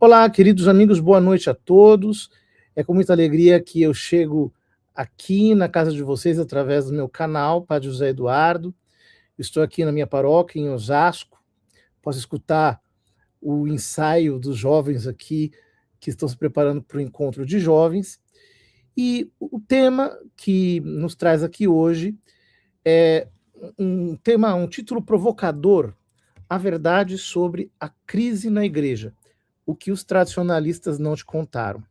Olá, queridos amigos, boa noite a todos. É com muita alegria que eu chego aqui na casa de vocês através do meu canal, Padre José Eduardo. Estou aqui na minha paróquia, em Osasco. Posso escutar o ensaio dos jovens aqui que estão se preparando para o encontro de jovens. E o tema que nos traz aqui hoje é um título provocador: a verdade sobre a crise na igreja. O que os tradicionalistas não te contaram.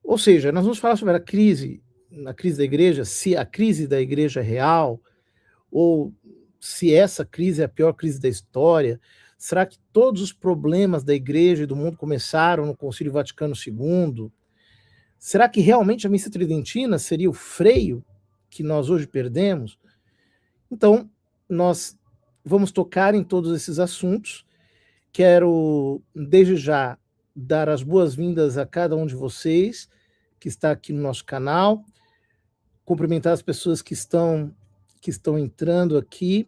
Ou seja, nós vamos falar sobre a crise da igreja, se a crise da igreja é real, ou se essa crise é a pior crise da história. Será que todos os problemas da igreja e do mundo começaram no Concílio Vaticano II? Será que realmente a missa tridentina seria o freio que nós hoje perdemos? Então, nós vamos tocar em todos esses assuntos. Quero, desde já, dar as boas-vindas a cada um de vocês que está aqui no nosso canal, cumprimentar as pessoas que estão entrando aqui.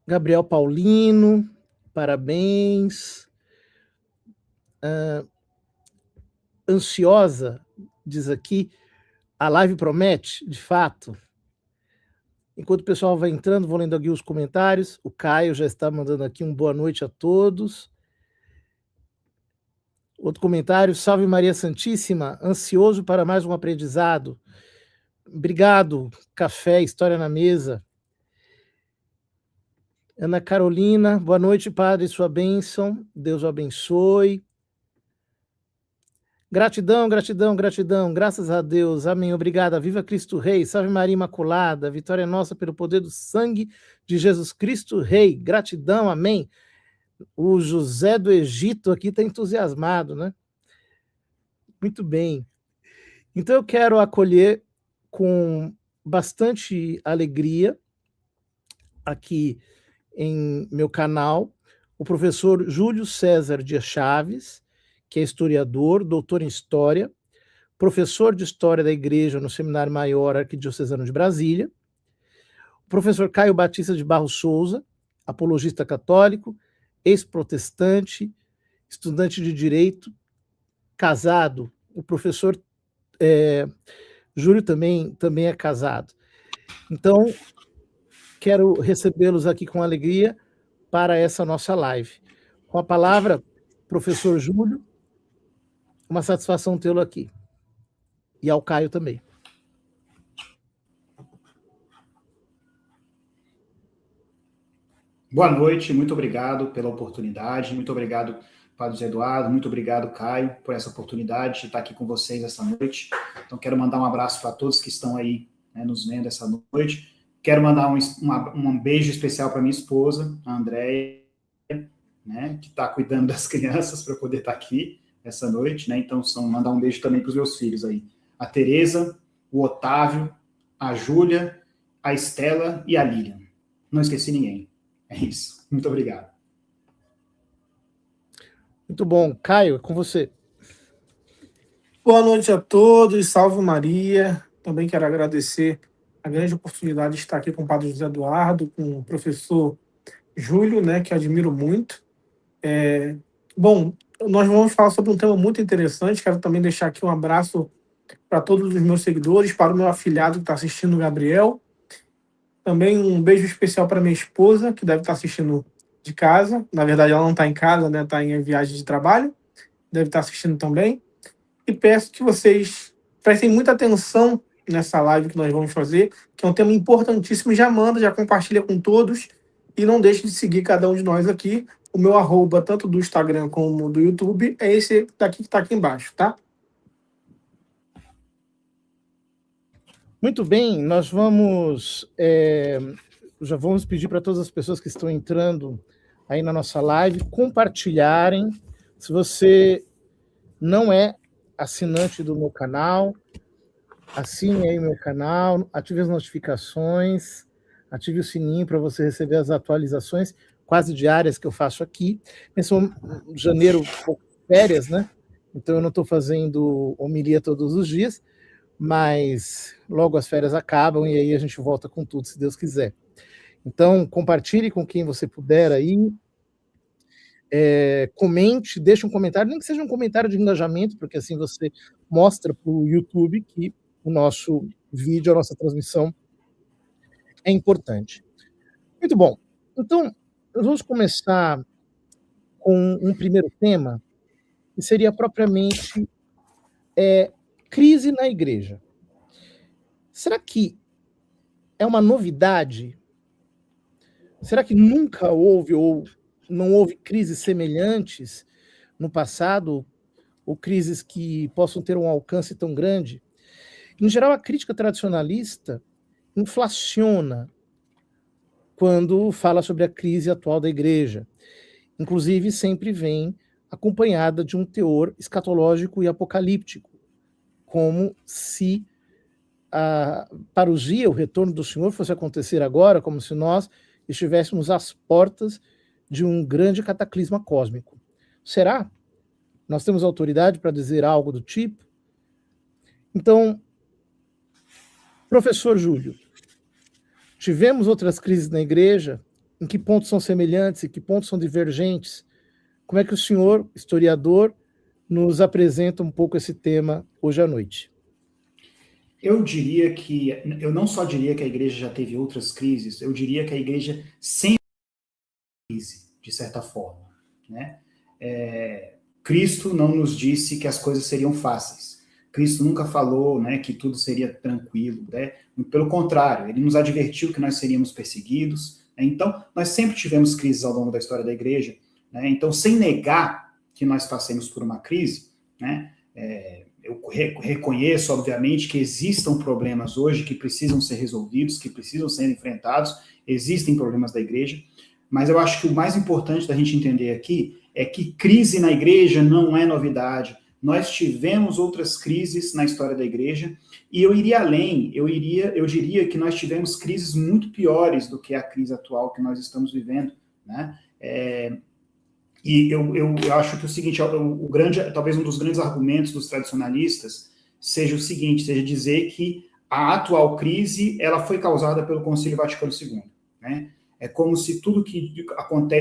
Gabriel Paulino, parabéns. Ansiosa, diz aqui, a live promete, de fato. Enquanto o pessoal vai entrando, vou lendo aqui os comentários. O Caio já está mandando aqui um boa noite a todos. Outro comentário: salve Maria Santíssima, ansioso para mais um aprendizado. Obrigado, café, história na mesa. Ana Carolina, boa noite, padre, sua bênção, Deus o abençoe. Gratidão, gratidão, gratidão, graças a Deus, amém, obrigada, viva Cristo Rei, salve Maria Imaculada, vitória é nossa pelo poder do sangue de Jesus Cristo Rei, gratidão, amém. O José do Egito aqui está entusiasmado, né? Muito bem. Então eu quero acolher com bastante alegria aqui em meu canal o professor Júlio César Dias Chaves, que é historiador, doutor em História, professor de História da Igreja no Seminário Maior Arquidiocesano de Brasília, o professor Caio Batista de Barros Souza, apologista católico, ex-protestante, estudante de Direito, casado. O professor Júlio também é casado. Então, quero recebê-los aqui com alegria para essa nossa live. Com a palavra, professor Júlio, uma satisfação tê-lo aqui. E ao Caio também. Boa noite, muito obrigado pela oportunidade, muito obrigado, Padre José Eduardo, muito obrigado, Caio, por essa oportunidade de estar aqui com vocês essa noite. Então, quero mandar um abraço para todos que estão aí, né, nos vendo essa noite. Quero mandar um beijo especial para minha esposa, a Andréia, né, que está cuidando das crianças para poder estar aqui essa noite, né? Então, mandar um beijo também para os meus filhos aí. A Tereza, o Otávio, a Júlia, a Estela e a Lilian. Não esqueci ninguém. É isso. Muito obrigado. Muito bom. Caio, é com você. Boa noite a todos. Salve Maria. Também quero agradecer a grande oportunidade de estar aqui com o Padre José Eduardo, com o professor Júlio, né, que admiro muito. Bom, nós vamos falar sobre um tema muito interessante. Quero também deixar aqui um abraço para todos os meus seguidores, para o meu afilhado que está assistindo, o Gabriel. Também um beijo especial para minha esposa, que deve estar assistindo de casa. Na verdade, ela não está em casa, né? Está em viagem de trabalho. Deve estar assistindo também. E peço que vocês prestem muita atenção nessa live que nós vamos fazer, que é um tema importantíssimo. Já manda, já compartilha com todos. E não deixe de seguir cada um de nós aqui. O meu arroba, tanto do Instagram como do YouTube, é esse daqui que está aqui embaixo, tá? Muito bem, nós já vamos pedir para todas as pessoas que estão entrando aí na nossa live compartilharem. Se você não é assinante do meu canal, assine aí o meu canal, ative as notificações, ative o sininho para você receber as atualizações quase diárias que eu faço aqui. Nesse janeiro, férias, né? Então eu não estou fazendo homilia todos os dias, mas logo as férias acabam e aí a gente volta com tudo, se Deus quiser. Então, compartilhe com quem você puder aí, comente, deixe um comentário, nem que seja um comentário de engajamento, porque assim você mostra para o YouTube que o nosso vídeo, a nossa transmissão é importante. Muito bom. Então, nós vamos começar com um primeiro tema, que seria propriamente crise na igreja. Será que é uma novidade? Será que nunca houve ou não houve crises semelhantes no passado, ou crises que possam ter um alcance tão grande? Em geral, a crítica tradicionalista inflaciona quando fala sobre a crise atual da igreja. Inclusive, sempre vem acompanhada de um teor escatológico e apocalíptico, como se a parousia, o retorno do Senhor, fosse acontecer agora, como se nós estivéssemos às portas de um grande cataclisma cósmico. Será? Nós temos autoridade para dizer algo do tipo? Então, professor Júlio, tivemos outras crises na igreja? Em que pontos são semelhantes e que pontos são divergentes? Como é que o senhor, historiador, nos apresenta um pouco esse tema hoje à noite? Eu não só diria que a igreja já teve outras crises, eu diria que a igreja sempre teve crise, de certa forma, né? Cristo não nos disse que as coisas seriam fáceis. Cristo nunca falou, né, que tudo seria tranquilo, né? Pelo contrário, ele nos advertiu que nós seríamos perseguidos, né? Então, nós sempre tivemos crises ao longo da história da igreja, né? Então, sem negar que nós passemos por uma crise, né, eu reconheço, obviamente, que existam problemas hoje que precisam ser resolvidos, que precisam ser enfrentados, existem problemas da igreja, mas eu acho que o mais importante da gente entender aqui é que crise na igreja não é novidade. Nós tivemos outras crises na história da igreja, e eu iria além, eu diria que nós tivemos crises muito piores do que a crise atual que nós estamos vivendo, né? E eu acho que o seguinte, talvez um dos grandes argumentos dos tradicionalistas seja o seguinte, seja dizer que a atual crise ela foi causada pelo Concílio Vaticano II, né? É como se tudo que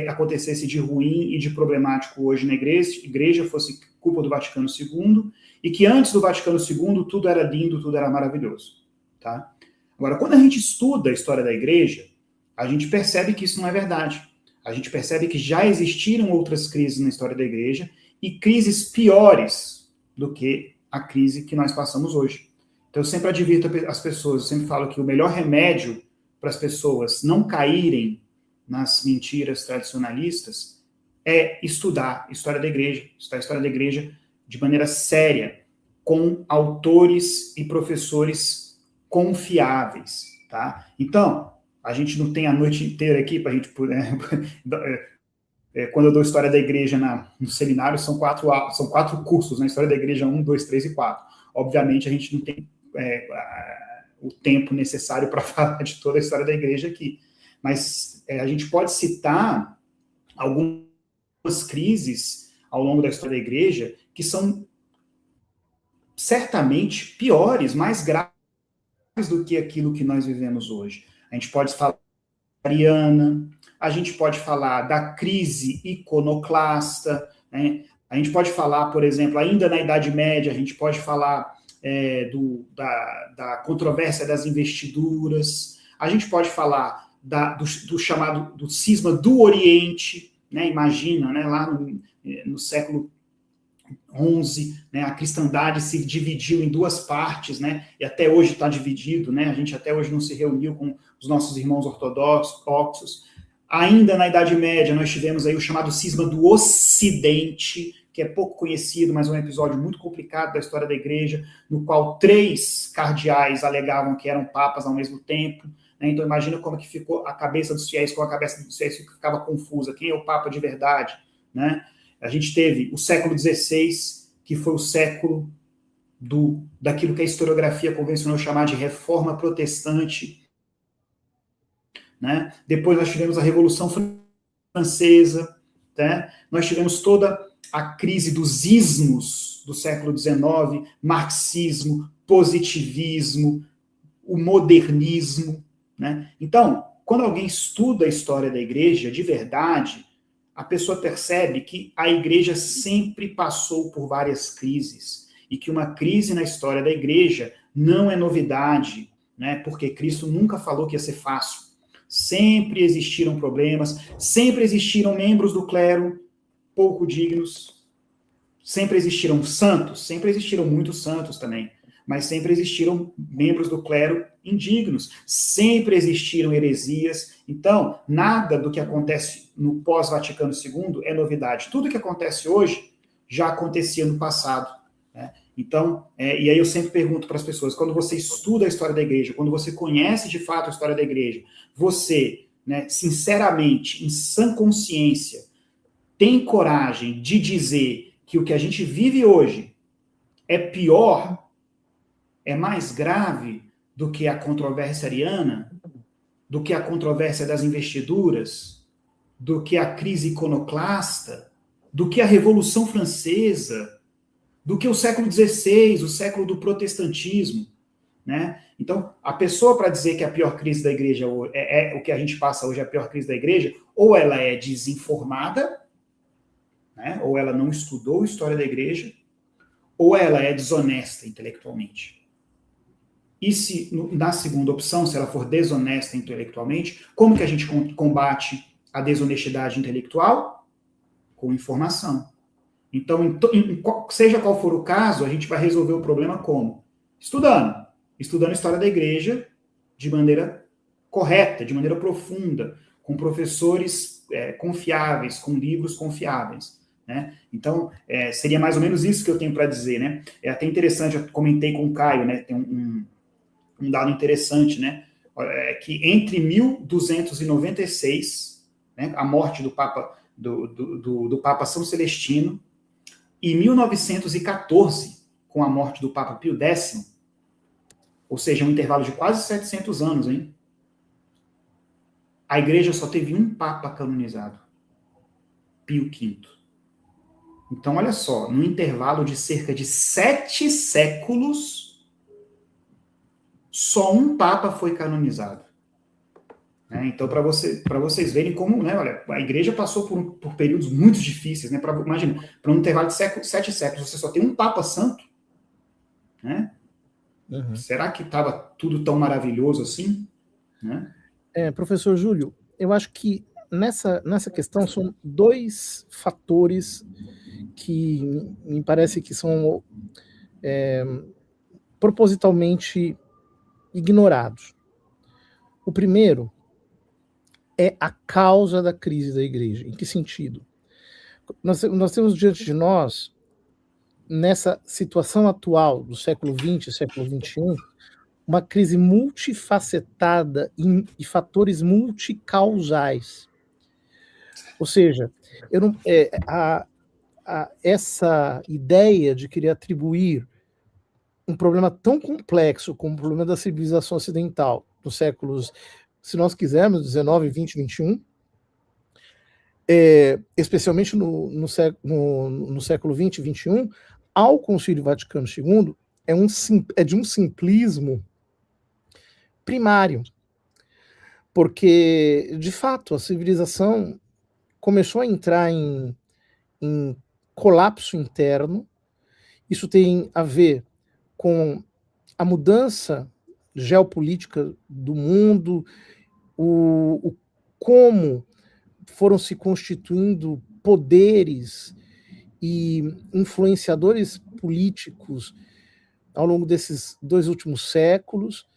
acontecesse de ruim e de problemático hoje na igreja fosse culpa do Vaticano II, e que antes do Vaticano II tudo era lindo, tudo era maravilhoso, tá? Agora, quando a gente estuda a história da igreja, a gente percebe que isso não é verdade. A gente percebe que já existiram outras crises na história da igreja, e crises piores do que a crise que nós passamos hoje. Então, eu sempre advirto as pessoas, eu sempre falo que o melhor remédio para as pessoas não caírem nas mentiras tradicionalistas é estudar a história da igreja de maneira séria, com autores e professores confiáveis, tá? Então, a gente não tem a noite inteira aqui para a gente poder... Quando eu dou História da Igreja no seminário, são quatro cursos, né? História da Igreja 1, 2, 3 e 4. Obviamente, a gente não tem o tempo necessário para falar de toda a história da igreja aqui. Mas a gente pode citar algumas crises ao longo da história da igreja que são certamente piores, mais graves do que aquilo que nós vivemos hoje. A gente pode falar da Ariana, a gente pode falar da crise iconoclasta, né? A gente pode falar, por exemplo, ainda na Idade Média, a gente pode falar da controvérsia das investiduras, a gente pode falar do chamado do cisma do Oriente, né? Imagina, né? Lá no século XI, né? A cristandade se dividiu em duas partes, né? E até hoje está dividido, né? A gente até hoje não se reuniu com os nossos irmãos ortodoxos. Ainda na Idade Média, nós tivemos aí o chamado cisma do Ocidente, que é pouco conhecido, mas é um episódio muito complicado da história da igreja, no qual 3 cardeais alegavam que eram papas ao mesmo tempo, né? Então imagina como que ficou a cabeça dos fiéis, como a cabeça dos fiéis ficava confusa, quem é o papa de verdade, né? A gente teve o século XVI, que foi o século daquilo que a historiografia convencionou chamar de reforma protestante, né? Depois nós tivemos a Revolução Francesa, né? Nós tivemos toda a crise dos ismos do século XIX, marxismo, positivismo, o modernismo, né? Então, quando alguém estuda a história da igreja de verdade, a pessoa percebe que a igreja sempre passou por várias crises e que uma crise na história da igreja não é novidade, né? Porque Cristo nunca falou que ia ser fácil. Sempre existiram problemas, sempre existiram membros do clero pouco dignos, sempre existiram santos, sempre existiram muitos santos também, mas sempre existiram membros do clero indignos, sempre existiram heresias. Então, nada do que acontece no pós-Vaticano II é novidade. Tudo que acontece hoje já acontecia no passado, né? Então, e aí eu sempre pergunto para as pessoas, quando você estuda a história da igreja, quando você conhece de fato a história da igreja, você, né, sinceramente, em sã consciência, tem coragem de dizer que o que a gente vive hoje é pior, é mais grave do que a controvérsia ariana, do que a controvérsia das investiduras, do que a crise iconoclasta, do que a Revolução Francesa, do que o século XVI, o século do protestantismo, né? Então, a pessoa, para dizer que a pior crise da igreja é o que a gente passa hoje, a pior crise da igreja, ou ela é desinformada, né? Ou ela não estudou a história da igreja, ou ela é desonesta intelectualmente. E se, na segunda opção, se ela for desonesta intelectualmente, como que a gente combate a desonestidade intelectual? Com informação. Então, seja qual for o caso, a gente vai resolver o problema como? Estudando a história da igreja de maneira correta, de maneira profunda, com professores confiáveis, com livros confiáveis, né? Então, seria mais ou menos isso que eu tenho para dizer, né? É até interessante, eu comentei com o Caio, né? Tem um dado interessante, né? Que entre 1296, né, a morte do Papa, do Papa São Celestino, e 1914, com a morte do Papa Pio X, ou seja, um intervalo de quase 700 anos, hein? A igreja só teve um Papa canonizado, Pio V. Então, olha só, no intervalo de cerca de 7 séculos, só um Papa foi canonizado. Então, para vocês verem como, né, olha, a igreja passou por períodos muito difíceis, né? Imagina, para um intervalo de 7 séculos, você só tem um Papa Santo, né? Uhum. Será que estava tudo tão maravilhoso assim? Né? Professor Júlio, eu acho que nessa questão são 2 fatores que me parece que são propositalmente ignorados. O primeiro é a causa da crise da igreja. Em que sentido? Nós temos diante de nós, nessa situação atual do século XX, século XXI, uma crise multifacetada e fatores multicausais. Ou seja, essa ideia de querer atribuir um problema tão complexo como o problema da civilização ocidental nos séculos, se nós quisermos, 19, 20, 21, especialmente no século 20 e 21, ao Concílio Vaticano II, é de um simplismo primário, porque, de fato, a civilização começou a entrar em colapso interno. Isso tem a ver com a mudança geopolítica do mundo, como foram se constituindo poderes e influenciadores políticos ao longo desses 2 últimos séculos,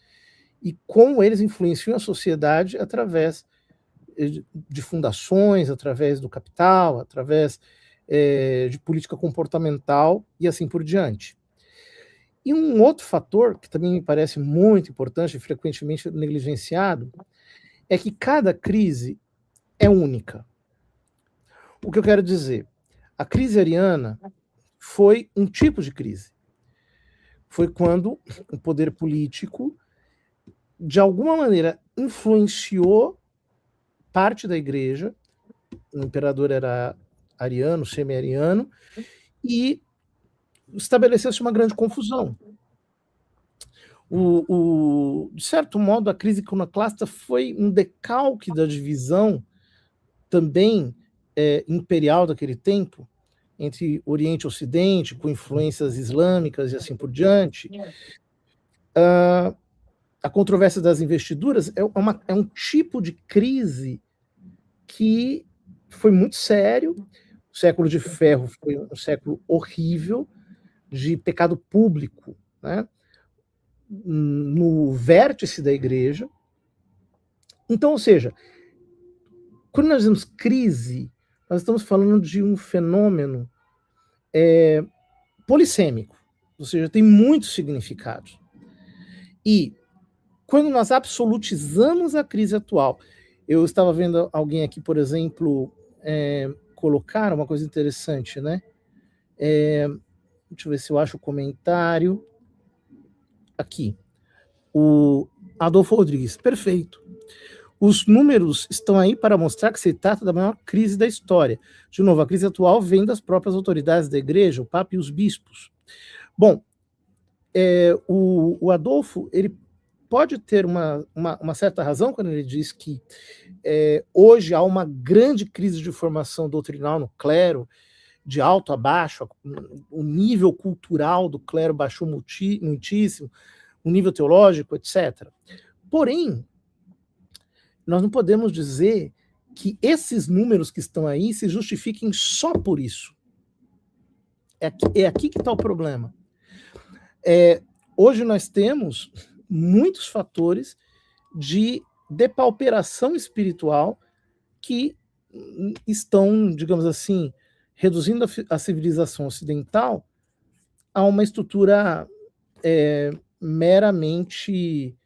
e como eles influenciam a sociedade através de fundações, através do capital, através de política comportamental e assim por diante. E um outro fator que também me parece muito importante e frequentemente negligenciado é que cada crise é única. O que eu quero dizer? A crise ariana foi um tipo de crise. Foi quando o poder político, de alguma maneira, influenciou parte da igreja, o imperador era ariano, semi-ariano, e estabeleceu-se uma grande confusão. De certo modo, a crise iconoclasta foi um decalque da divisão também imperial daquele tempo, entre Oriente e Ocidente, com influências islâmicas e assim por diante. A controvérsia das investiduras é um tipo de crise que foi muito sério. O século de Ferro foi um século horrível, de pecado público, né? No vértice da igreja. Então, ou seja, quando nós dizemos crise, nós estamos falando de um fenômeno polissêmico, ou seja, tem muitos significados. E quando nós absolutizamos a crise atual, eu estava vendo alguém aqui, por exemplo, colocar uma coisa interessante, né? Deixa eu ver se eu acho o comentário. Aqui. O Adolfo Rodrigues, perfeito. Os números estão aí para mostrar que se trata da maior crise da história. De novo, a crise atual vem das próprias autoridades da igreja, o Papa e os bispos. Bom, o Adolfo, ele pode ter uma certa razão quando ele diz que hoje há uma grande crise de formação doutrinal no clero, de alto a baixo, o nível cultural do clero baixou muitíssimo, o nível teológico, etc. Porém, nós não podemos dizer que esses números que estão aí se justifiquem só por isso. É aqui que está o problema. Hoje nós temos muitos fatores de depauperação espiritual que estão, digamos assim, reduzindo a civilização ocidental a uma estrutura meramente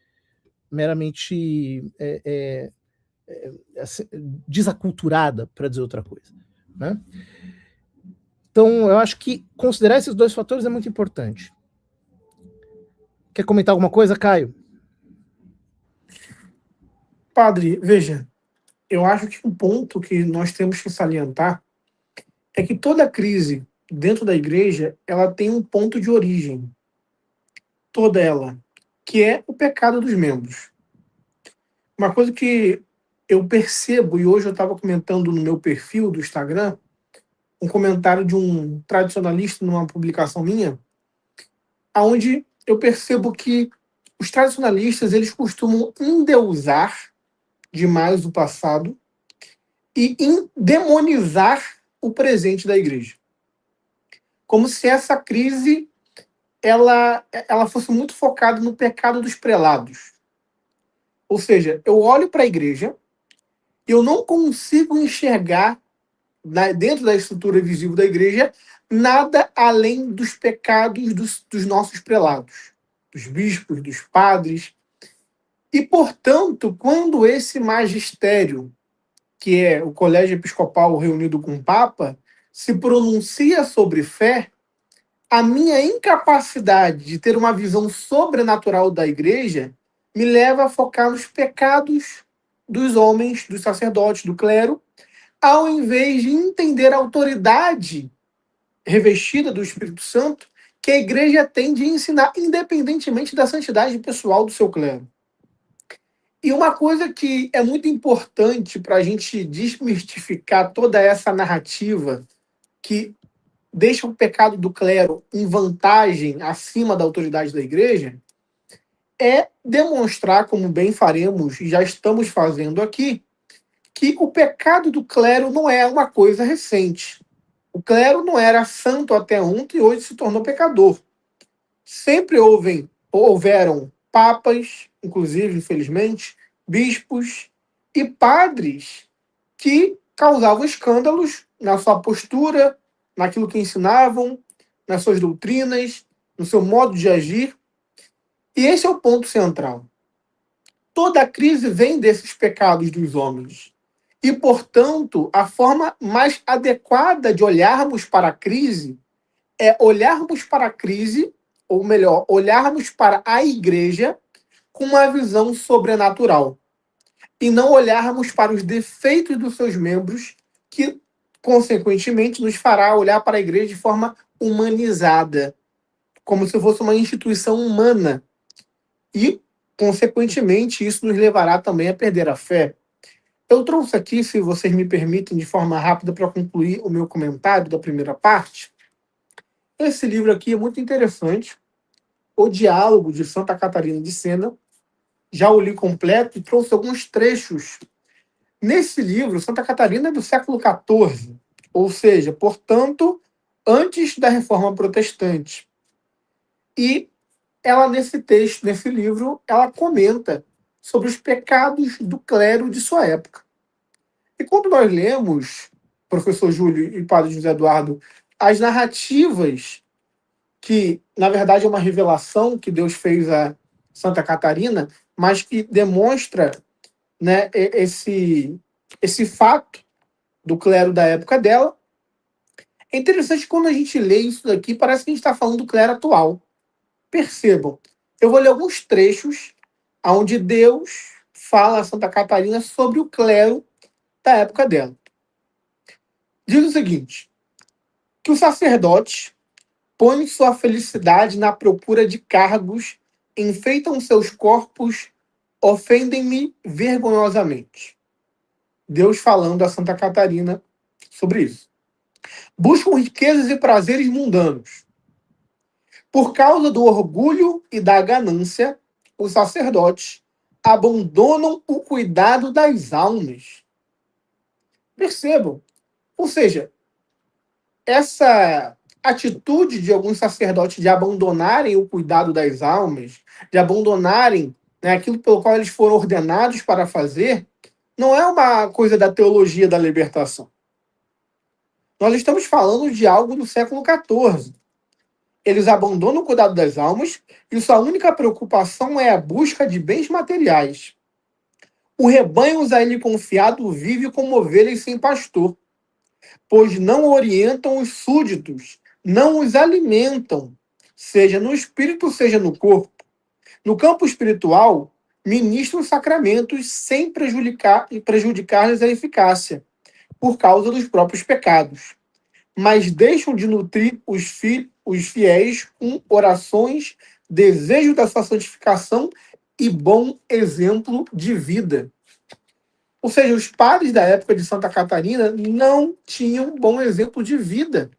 desaculturada, para dizer outra coisa, né? Então, eu acho que considerar esses dois fatores é muito importante. Quer comentar alguma coisa, Caio? Padre, veja, eu acho que um ponto que nós temos que salientar é que toda crise dentro da igreja, ela tem um ponto de origem. Toda ela, que é o pecado dos membros. Uma coisa que eu percebo, e hoje eu estava comentando no meu perfil do Instagram, um comentário de um tradicionalista numa publicação minha, onde eu percebo que os tradicionalistas, eles costumam endeusar demais o passado e demonizar o presente da igreja. Como se essa crise ela fosse muito focada no pecado dos prelados. Ou seja, eu olho para a igreja e eu não consigo enxergar dentro da estrutura visível da igreja nada além dos pecados dos nossos prelados, dos bispos, dos padres. E, portanto, quando esse magistério, que é o colégio episcopal reunido com o Papa, se pronuncia sobre fé, a minha incapacidade de ter uma visão sobrenatural da igreja me leva a focar nos pecados dos homens, dos sacerdotes, do clero, ao invés de entender a autoridade revestida do Espírito Santo que a igreja tem de ensinar, independentemente da santidade pessoal do seu clero. E uma coisa que é muito importante para a gente desmistificar toda essa narrativa que deixa o pecado do clero em vantagem acima da autoridade da igreja, é demonstrar, como bem faremos e já estamos fazendo aqui, que o pecado do clero não é uma coisa recente. O clero não era santo até ontem e hoje se tornou pecador. Sempre houveram papas, inclusive, infelizmente, bispos e padres que causavam escândalos na sua postura, naquilo que ensinavam, nas suas doutrinas, no seu modo de agir. E esse é o ponto central. Toda a crise vem desses pecados dos homens. E, portanto, a forma mais adequada de olharmos para a crise é olharmos para a crise, ou melhor, olharmos para a igreja com uma visão sobrenatural. E não olharmos para os defeitos dos seus membros, que, consequentemente, nos fará olhar para a igreja de forma humanizada, como se fosse uma instituição humana. e, consequentemente, isso nos levará também a perder a fé. Eu trouxe aqui, se vocês me permitem, de forma rápida, para concluir o meu comentário da primeira parte. Esse livro aqui é muito interessante, O Diálogo de Santa Catarina de Sena. Já o li completo e trouxe alguns trechos. Nesse livro, Santa Catarina é do século XIV, ou seja, portanto, antes da Reforma Protestante. E ela, nesse texto, nesse livro, ela comenta sobre os pecados do clero de sua época. E quando nós lemos, professor Júlio e padre José Eduardo, as narrativas que, na verdade, é uma revelação que Deus fez a Santa Catarina, mas que demonstra, né, esse fato do clero da época dela. É interessante quando a gente lê isso daqui, parece que a gente está falando do clero atual. Percebam, eu vou ler alguns trechos onde Deus fala a Santa Catarina sobre o clero da época dela. Diz o seguinte, que os sacerdotes põem sua felicidade na procura de cargos, enfeitam seus corpos, ofendem-me vergonhosamente. Deus falando a Santa Catarina sobre isso. Buscam riquezas e prazeres mundanos. Por causa do orgulho e da ganância, os sacerdotes abandonam o cuidado das almas. Percebam. Ou seja, essa atitude de alguns sacerdotes de abandonarem o cuidado das almas, de abandonarem, né, aquilo pelo qual eles foram ordenados para fazer, não é uma coisa da teologia da libertação. Nós estamos falando de algo do século XIV. Eles abandonam o cuidado das almas e sua única preocupação é a busca de bens materiais. O rebanho a ele confiado vive como ovelhas sem pastor, pois não orientam os súditos, não os alimentam, seja no espírito, seja no corpo. No campo espiritual, ministram os sacramentos sem prejudicar-lhes a eficácia, por causa dos próprios pecados. Mas deixam de nutrir os fiéis com orações, desejo da sua santificação e bom exemplo de vida. Ou seja, os padres da época de Santa Catarina não tinham bom exemplo de vida.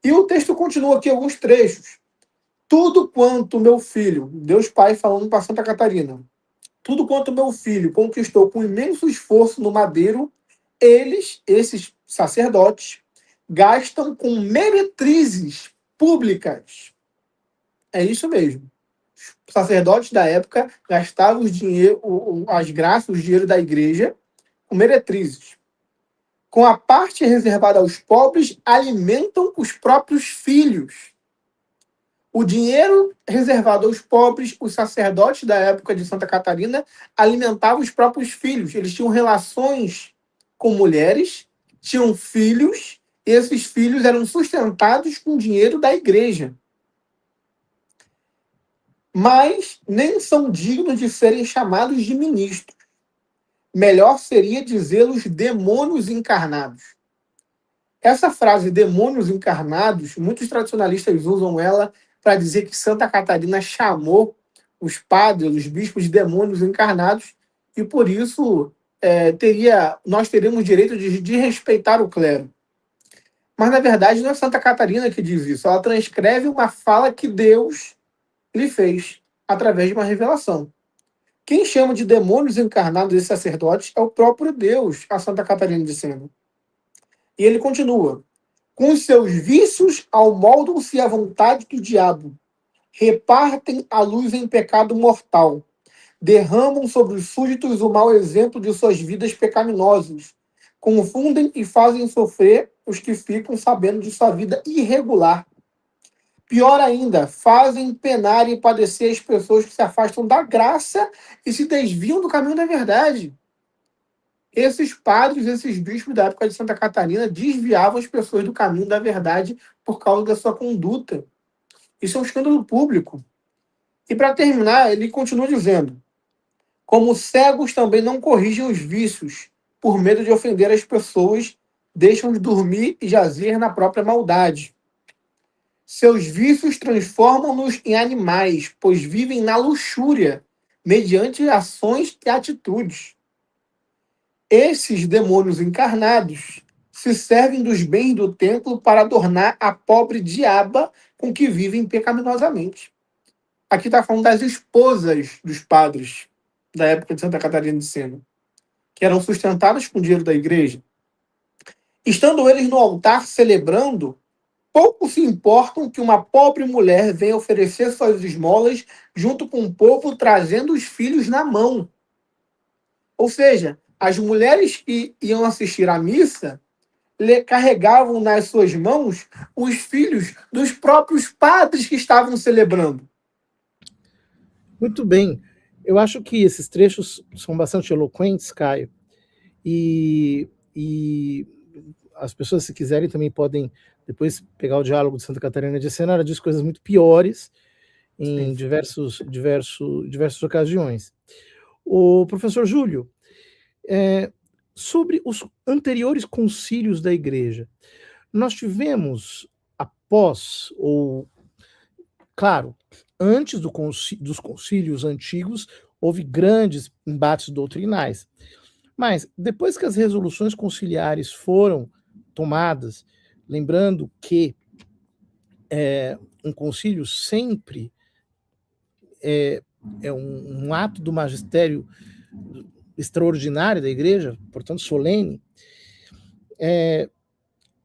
E o texto continua aqui alguns trechos. Tudo quanto meu filho, Deus Pai falando para Santa Catarina, tudo quanto meu filho conquistou com imenso esforço no madeiro, eles, esses sacerdotes, gastam com meretrizes públicas. É isso mesmo. Os sacerdotes da época gastavam as graças, o dinheiro da igreja com meretrizes. Com a parte reservada aos pobres, alimentam os próprios filhos. O dinheiro reservado aos pobres, os sacerdotes da época de Santa Catarina alimentavam os próprios filhos. Eles tinham relações com mulheres, tinham filhos, e esses filhos eram sustentados com o dinheiro da igreja. Mas nem são dignos de serem chamados de ministros. Melhor seria dizê-los demônios encarnados. Essa frase, demônios encarnados, muitos tradicionalistas usam ela para dizer que Santa Catarina chamou os padres, os bispos de demônios encarnados, e por isso nós teríamos direito de respeitar o clero. Mas, na verdade, não é Santa Catarina que diz isso. Ela transcreve uma fala que Deus lhe fez através de uma revelação. Quem chama de demônios encarnados esses sacerdotes é o próprio Deus, a Santa Catarina de Sena. E ele continua. Com os seus vícios amoldam-se à vontade do diabo. Repartem a luz em pecado mortal. Derramam sobre os súditos o mau exemplo de suas vidas pecaminosas. Confundem e fazem sofrer os que ficam sabendo de sua vida irregular. Pior ainda, fazem penar e padecer as pessoas que se afastam da graça e se desviam do caminho da verdade. Esses padres, esses bispos da época de Santa Catarina desviavam as pessoas do caminho da verdade por causa da sua conduta. Isso é um escândalo público. E para terminar, ele continua dizendo, como cegos também não corrigem os vícios, por medo de ofender as pessoas, deixam de dormir e jazer na própria maldade. Seus vícios transformam-nos em animais, pois vivem na luxúria, mediante ações e atitudes. Esses demônios encarnados se servem dos bens do templo para adornar a pobre diaba com que vivem pecaminosamente. Aqui está falando das esposas dos padres da época de Santa Catarina de Sena, que eram sustentadas com dinheiro da igreja. Estando eles no altar celebrando, pouco se importam que uma pobre mulher venha oferecer suas esmolas junto com o povo, trazendo os filhos na mão. Ou seja, as mulheres que iam assistir à missa carregavam nas suas mãos os filhos dos próprios padres que estavam celebrando. Muito bem. Eu acho que esses trechos são bastante eloquentes, Caio, e as pessoas, se quiserem, também podem depois pegar o diálogo de Santa Catarina de Sena. Ela diz coisas muito piores em diversas ocasiões. O professor Júlio, sobre os anteriores concílios da Igreja, nós tivemos após, ou, claro, antes dos concílios antigos, houve grandes embates doutrinais. Mas, depois que as resoluções conciliares foram tomadas, lembrando que um concílio sempre é um ato do magistério extraordinário da Igreja, portanto solene,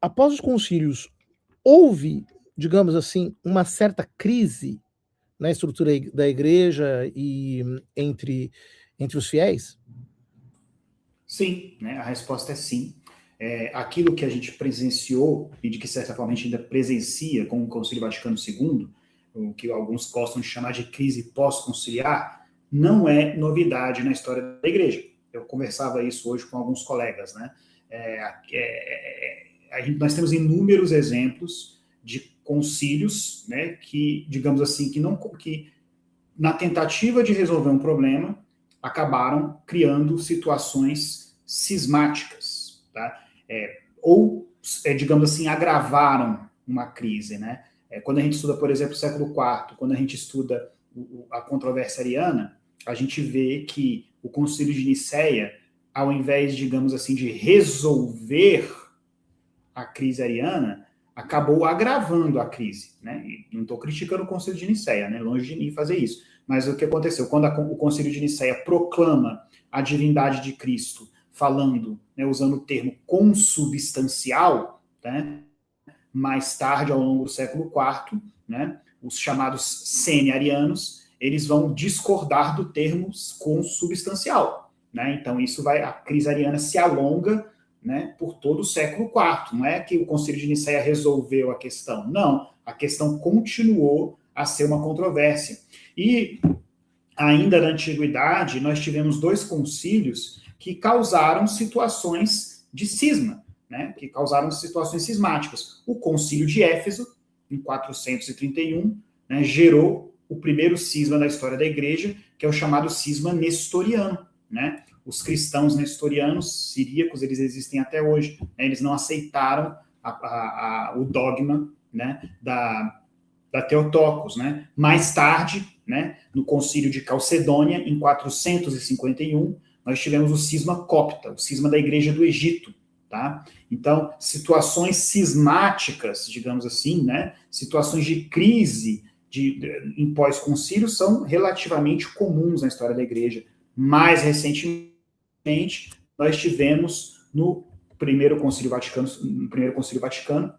após os concílios, houve, digamos assim, uma certa crise na estrutura da Igreja e entre os fiéis? Sim, né? A resposta é sim. Aquilo que a gente presenciou, e de que certa forma a gente ainda presencia com o Concílio Vaticano II, o que alguns gostam de chamar de crise pós-conciliar, não é novidade na história da Igreja. Eu conversava isso hoje com alguns colegas, né? Nós temos inúmeros exemplos de concílios, né, que, digamos assim, que na tentativa de resolver um problema, acabaram criando situações cismáticas, tá? Digamos assim, agravaram uma crise, né? Quando a gente estuda, por exemplo, o século IV, quando a gente estuda a controvérsia ariana, a gente vê que o Concílio de Nicéia, ao invés, digamos assim, de resolver a crise ariana, acabou agravando a crise, né? E não estou criticando o Concílio de Nicéia, né? Longe de mim fazer isso. Mas o que aconteceu? Quando o Concílio de Nicéia proclama a divindade de Cristo, falando, né, usando o termo consubstancial, né? Mais tarde, ao longo do século IV, né, os chamados sene-arianos, eles vão discordar do termo consubstancial, né? Então a crise ariana se alonga, né, por todo o século IV. Não é que o Concílio de Nicéia resolveu a questão. Não, a questão continuou a ser uma controvérsia. E ainda na Antiguidade, nós tivemos 2 concílios que causaram situações de cisma, né, que causaram situações cismáticas. O Concílio de Éfeso, em 431, né, gerou o primeiro cisma da história da Igreja, que é o chamado cisma nestoriano, né? Os cristãos nestorianos, siríacos, eles existem até hoje, né? Eles não aceitaram o dogma, né, da Theotokos, né? Mais tarde, né, no Concílio de Calcedônia, em 451, nós tivemos o cisma copta, o cisma da Igreja do Egito, tá? Então, situações cismáticas, digamos assim, né, situações de crise em pós-concílio são relativamente comuns na história da Igreja. Mais recentemente, nós tivemos no primeiro Concílio Vaticano,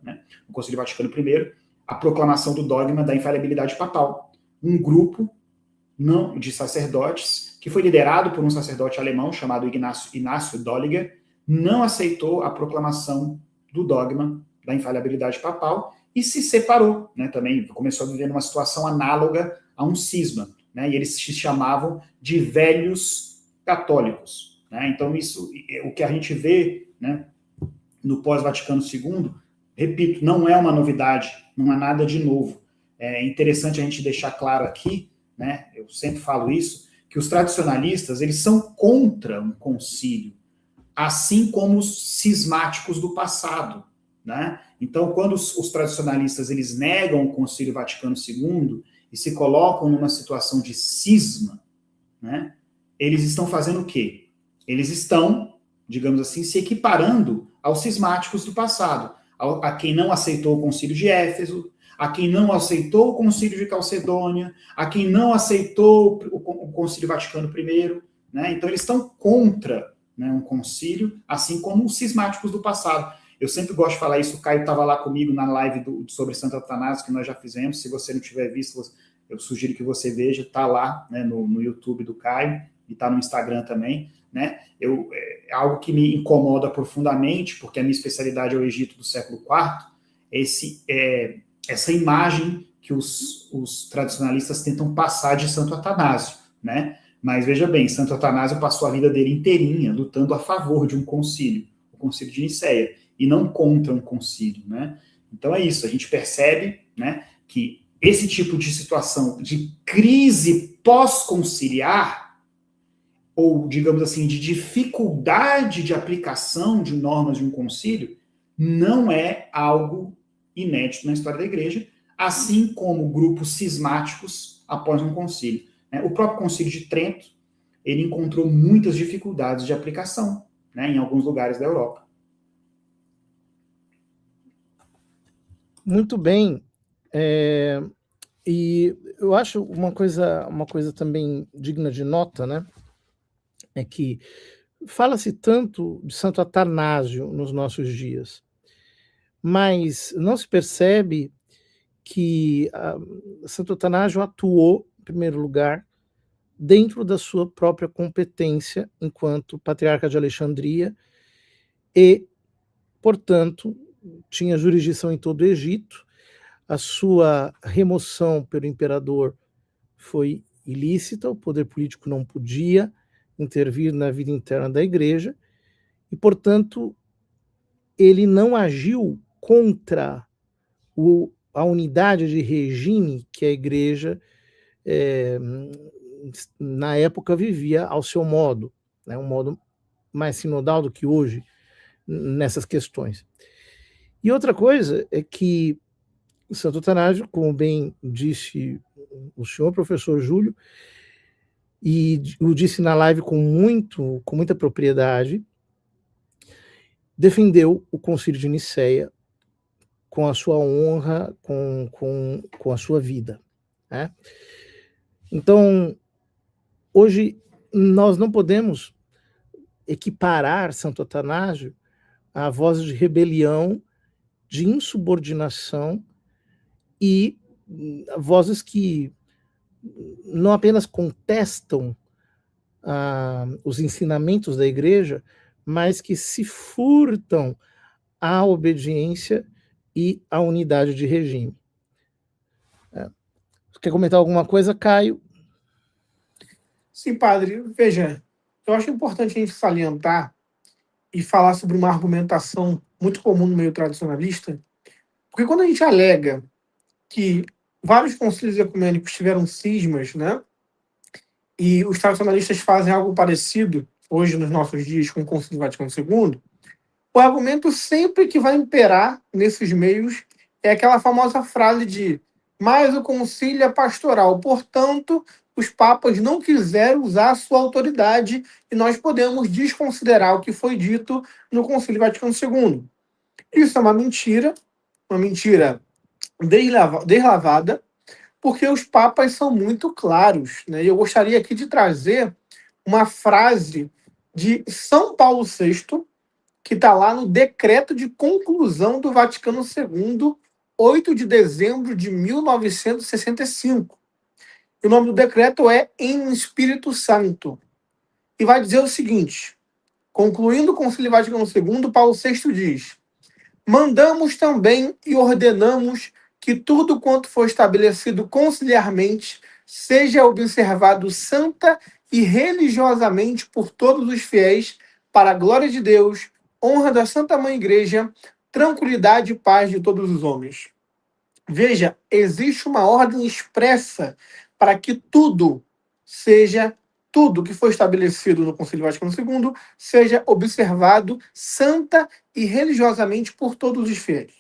né, no Concílio Vaticano I, a proclamação do dogma da infalibilidade papal. Um grupo de sacerdotes, que foi liderado por um sacerdote alemão chamado Inácio Dolliger, não aceitou a proclamação do dogma da infalibilidade papal e se separou, né, também começou a viver numa situação análoga a um cisma, né, e eles se chamavam de velhos católicos, né? Então isso, o que a gente vê, né, no pós-Vaticano II, repito, não é uma novidade, não há nada de novo. É interessante a gente deixar claro aqui, né, eu sempre falo isso, que os tradicionalistas, eles são contra um concílio, assim como os cismáticos do passado, né? Então, quando os tradicionalistas eles negam o Concílio Vaticano II e se colocam numa situação de cisma, né? Eles estão fazendo o quê? Eles estão, digamos assim, se equiparando aos cismáticos do passado, a quem não aceitou o Concílio de Éfeso, a quem não aceitou o Concílio de Calcedônia, a quem não aceitou o Concílio Vaticano I, né? Então eles estão contra, né, um concílio, assim como os cismáticos do passado. Eu sempre gosto de falar isso, o Caio estava lá comigo na live sobre Santo Atanásio, que nós já fizemos. Se você não tiver visto, eu sugiro que você veja, está lá, né, no YouTube do Caio, e está no Instagram também, né? É algo que me incomoda profundamente, porque a minha especialidade é o Egito do século IV, essa imagem que os tradicionalistas tentam passar de Santo Atanásio, né? Mas veja bem, Santo Atanásio passou a vida dele inteirinha lutando a favor de um concílio, o Concílio de Nicéia, e não contra um concílio, né? Então é isso, a gente percebe, né, que esse tipo de situação de crise pós-conciliar, ou, digamos assim, de dificuldade de aplicação de normas de um concílio, não é algo inédito na história da igreja, assim como grupos cismáticos após um concílio. O próprio Concílio de Trento, ele encontrou muitas dificuldades de aplicação, né, em alguns lugares da Europa. Muito bem. E eu acho uma coisa também digna de nota, né, é que fala-se tanto de Santo Atanásio nos nossos dias, mas não se percebe que Santo Atanásio atuou, em primeiro lugar, dentro da sua própria competência enquanto patriarca de Alexandria e, portanto, tinha jurisdição em todo o Egito. A sua remoção pelo imperador foi ilícita, o poder político não podia intervir na vida interna da igreja e, portanto, ele não agiu contra a unidade de regime que a igreja na época vivia ao seu modo, né, um modo mais sinodal do que hoje nessas questões. E outra coisa é que Santo Atanásio, como bem disse o senhor professor Júlio, e o disse na live com muita propriedade, defendeu o Concílio de Nicéia com a sua honra, com a sua vida, né? Então, hoje, nós não podemos equiparar Santo Atanásio a vozes de rebelião, de insubordinação e vozes que não apenas contestam os ensinamentos da igreja, mas que se furtam à obediência e à unidade de regime. Quer comentar alguma coisa, Caio? Sim, padre. Veja, eu acho importante a gente salientar e falar sobre uma argumentação muito comum no meio tradicionalista, porque quando a gente alega que vários concílios ecumênicos tiveram cismas, né, e os tradicionalistas fazem algo parecido hoje nos nossos dias com o Concílio Vaticano II, o argumento sempre que vai imperar nesses meios é aquela famosa frase de mas o concílio é pastoral, portanto, os papas não quiseram usar a sua autoridade e nós podemos desconsiderar o que foi dito no Concílio Vaticano II. Isso é uma mentira deslavada, porque os papas são muito claros, né? E eu gostaria aqui de trazer uma frase de São Paulo VI, que está lá no decreto de conclusão do Vaticano II, 8 de dezembro de 1965. O nome do decreto é Em Espírito Santo. E vai dizer o seguinte, concluindo o Concílio Vaticano II, Paulo VI diz: mandamos também e ordenamos que tudo quanto for estabelecido conciliarmente seja observado santa e religiosamente por todos os fiéis, para a glória de Deus, honra da Santa Mãe Igreja, tranquilidade e paz de todos os homens. Veja, existe uma ordem expressa para que tudo seja tudo que foi estabelecido no Concílio Vaticano II seja observado santa e religiosamente por todos os fiéis.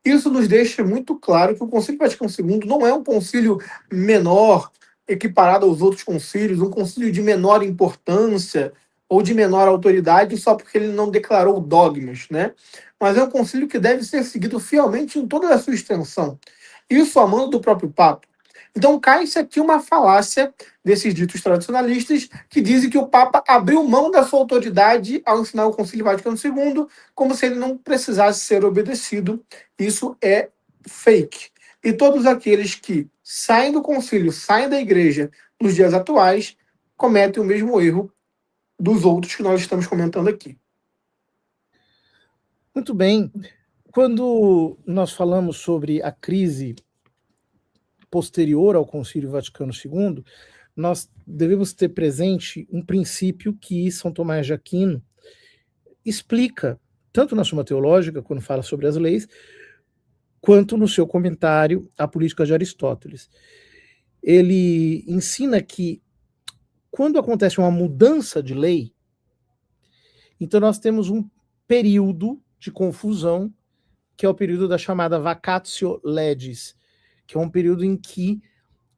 Isso nos deixa muito claro que o Concílio Vaticano II não é um concílio menor, equiparado aos outros concílios, um concílio de menor importância ou de menor autoridade só porque ele não declarou dogmas, né? Mas é um concílio que deve ser seguido fielmente em toda a sua extensão. Isso a mando do próprio Papa. Então cai-se aqui uma falácia desses ditos tradicionalistas que dizem que o Papa abriu mão da sua autoridade ao ensinar o Concílio Vaticano II como se ele não precisasse ser obedecido. Isso é fake. E todos aqueles que saem do concílio, saem da igreja nos dias atuais, cometem o mesmo erro dos outros que nós estamos comentando aqui. Muito bem. Quando nós falamos sobre a crise posterior ao Concílio Vaticano II, nós devemos ter presente um princípio que São Tomás de Aquino explica, tanto na Suma Teológica, quando fala sobre as leis, quanto no seu comentário à Política de Aristóteles. Ele ensina que quando acontece uma mudança de lei, então nós temos um período de confusão, que é o período da chamada vacatio legis, que é um período em que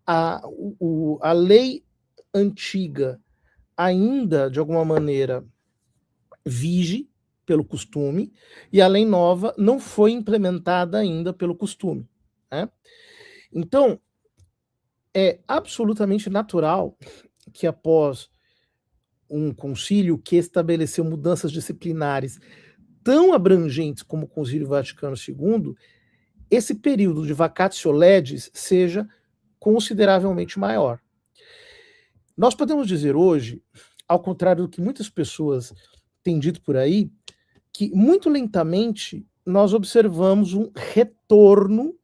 a lei antiga ainda, de alguma maneira, vige pelo costume, e a lei nova não foi implementada ainda pelo costume, né? Então, é absolutamente natural que após um concílio que estabeleceu mudanças disciplinares tão abrangentes como o Concílio Vaticano II, esse período de vacatio legis seja consideravelmente maior. Nós podemos dizer hoje, ao contrário do que muitas pessoas têm dito por aí, que muito lentamente nós observamos um retorno